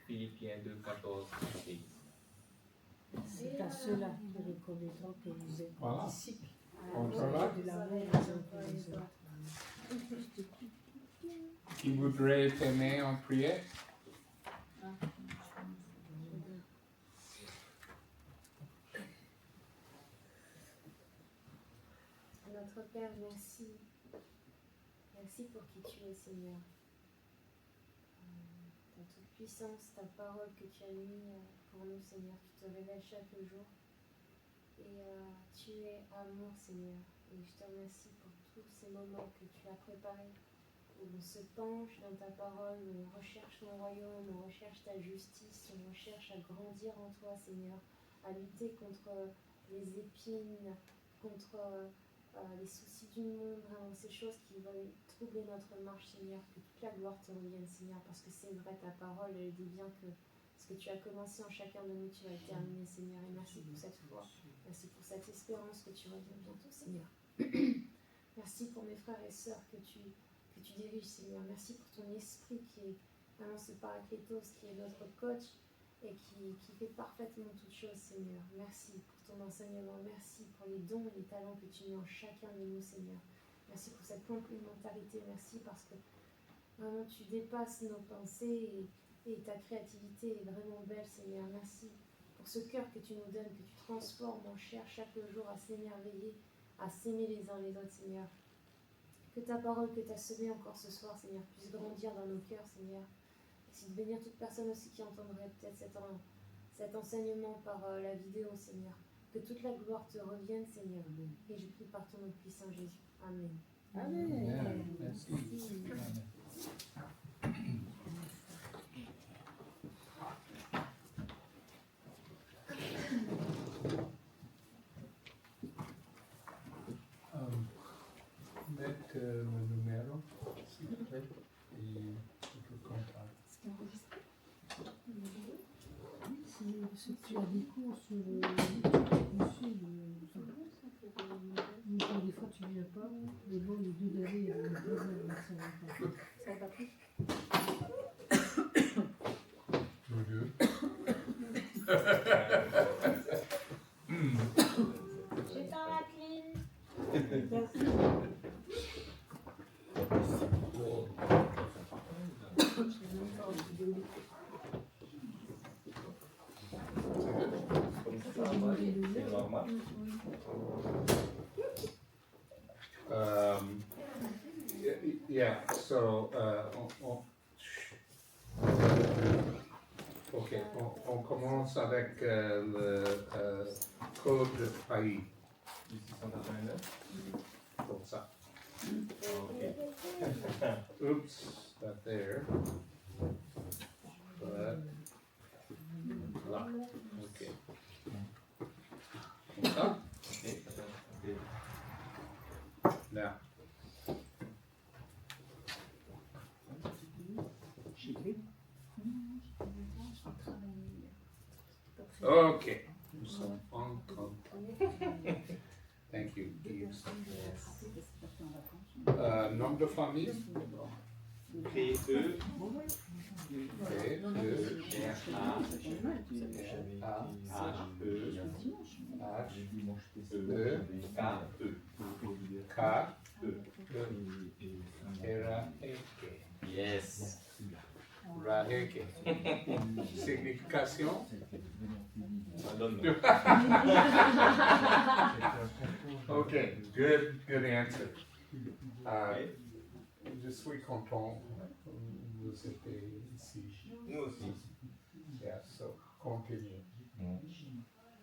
Philippiens 2, 14 et 16. C'est à cela que reconnaîtront que vous êtes Voilà. disciples. On travaille. De l'amour les uns pour les autres. Qui voudrait t'aimer en prière? Notre Père, merci. Merci pour qui tu es, Seigneur. Ta toute puissance, ta parole que tu as mis pour nous, Seigneur. Tu te révèles chaque jour. Et tu es amour, Seigneur. Et je te remercie pour tous ces moments que tu as préparés, où on se penche dans ta parole, où on recherche ton royaume, on recherche ta justice, on recherche à grandir en toi, Seigneur, à lutter contre les épines, contre les soucis du monde, vraiment ces choses qui veulent troubler notre marche, Seigneur, que toute la gloire te revienne, Seigneur, parce que c'est vrai, ta parole, elle dit bien que ce que tu as commencé en chacun de nous, tu vas le terminer, Seigneur, et merci pour cette foi, merci pour cette espérance que tu reviens bientôt, Seigneur. Merci pour mes frères et sœurs que tu diriges, Seigneur, merci pour ton esprit qui est vraiment ce paraclétos, qui est notre coach, et qui fait parfaitement toutes choses, Seigneur. Merci pour ton enseignement, merci pour les dons et les talents que tu mets en chacun de nous, Seigneur. Merci pour cette complémentarité, merci parce que vraiment tu dépasses nos pensées et ta créativité est vraiment belle, Seigneur. Merci pour ce cœur que tu nous donnes, que tu transformes en chair chaque jour à s'émerveiller, à s'aimer les uns les autres, Seigneur. Que ta parole que tu as semée encore ce soir, Seigneur, puisse grandir dans nos cœurs, Seigneur. Merci de bénir toute personne aussi qui entendrait peut-être cet enseignement par la vidéo, Seigneur. Que toute la gloire te revienne, Seigneur. Et je prie par ton nom puissant Jésus. Amen. Amen. Merci. Mettre le numéro, s'il vous plaît, et le contact. Si tu as des cours sur le des fois tu viens pas, mais bon, les deux derniers, ça va pas. Le deux. Je t'en la clean. C'est normal. Yeah, so, ok, on commence avec le code pays, 1689. comme ça. Ok. Oops, not there. But, là, ok. Comme ça, Ok. now. Ok, nous sommes en contact. Thank you, Yves. Nom de famille? P-E. Yes. Raheke. Signification? I don't know. Okay, good answer. Je suis content vous étiez ici. Nous aussi. Yeah, so continue.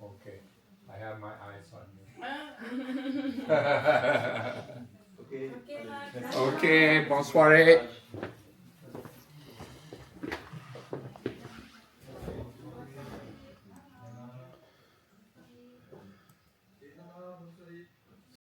Okay, I have my eyes on you. Ok. Ok, Max. Okay, bonne soirée.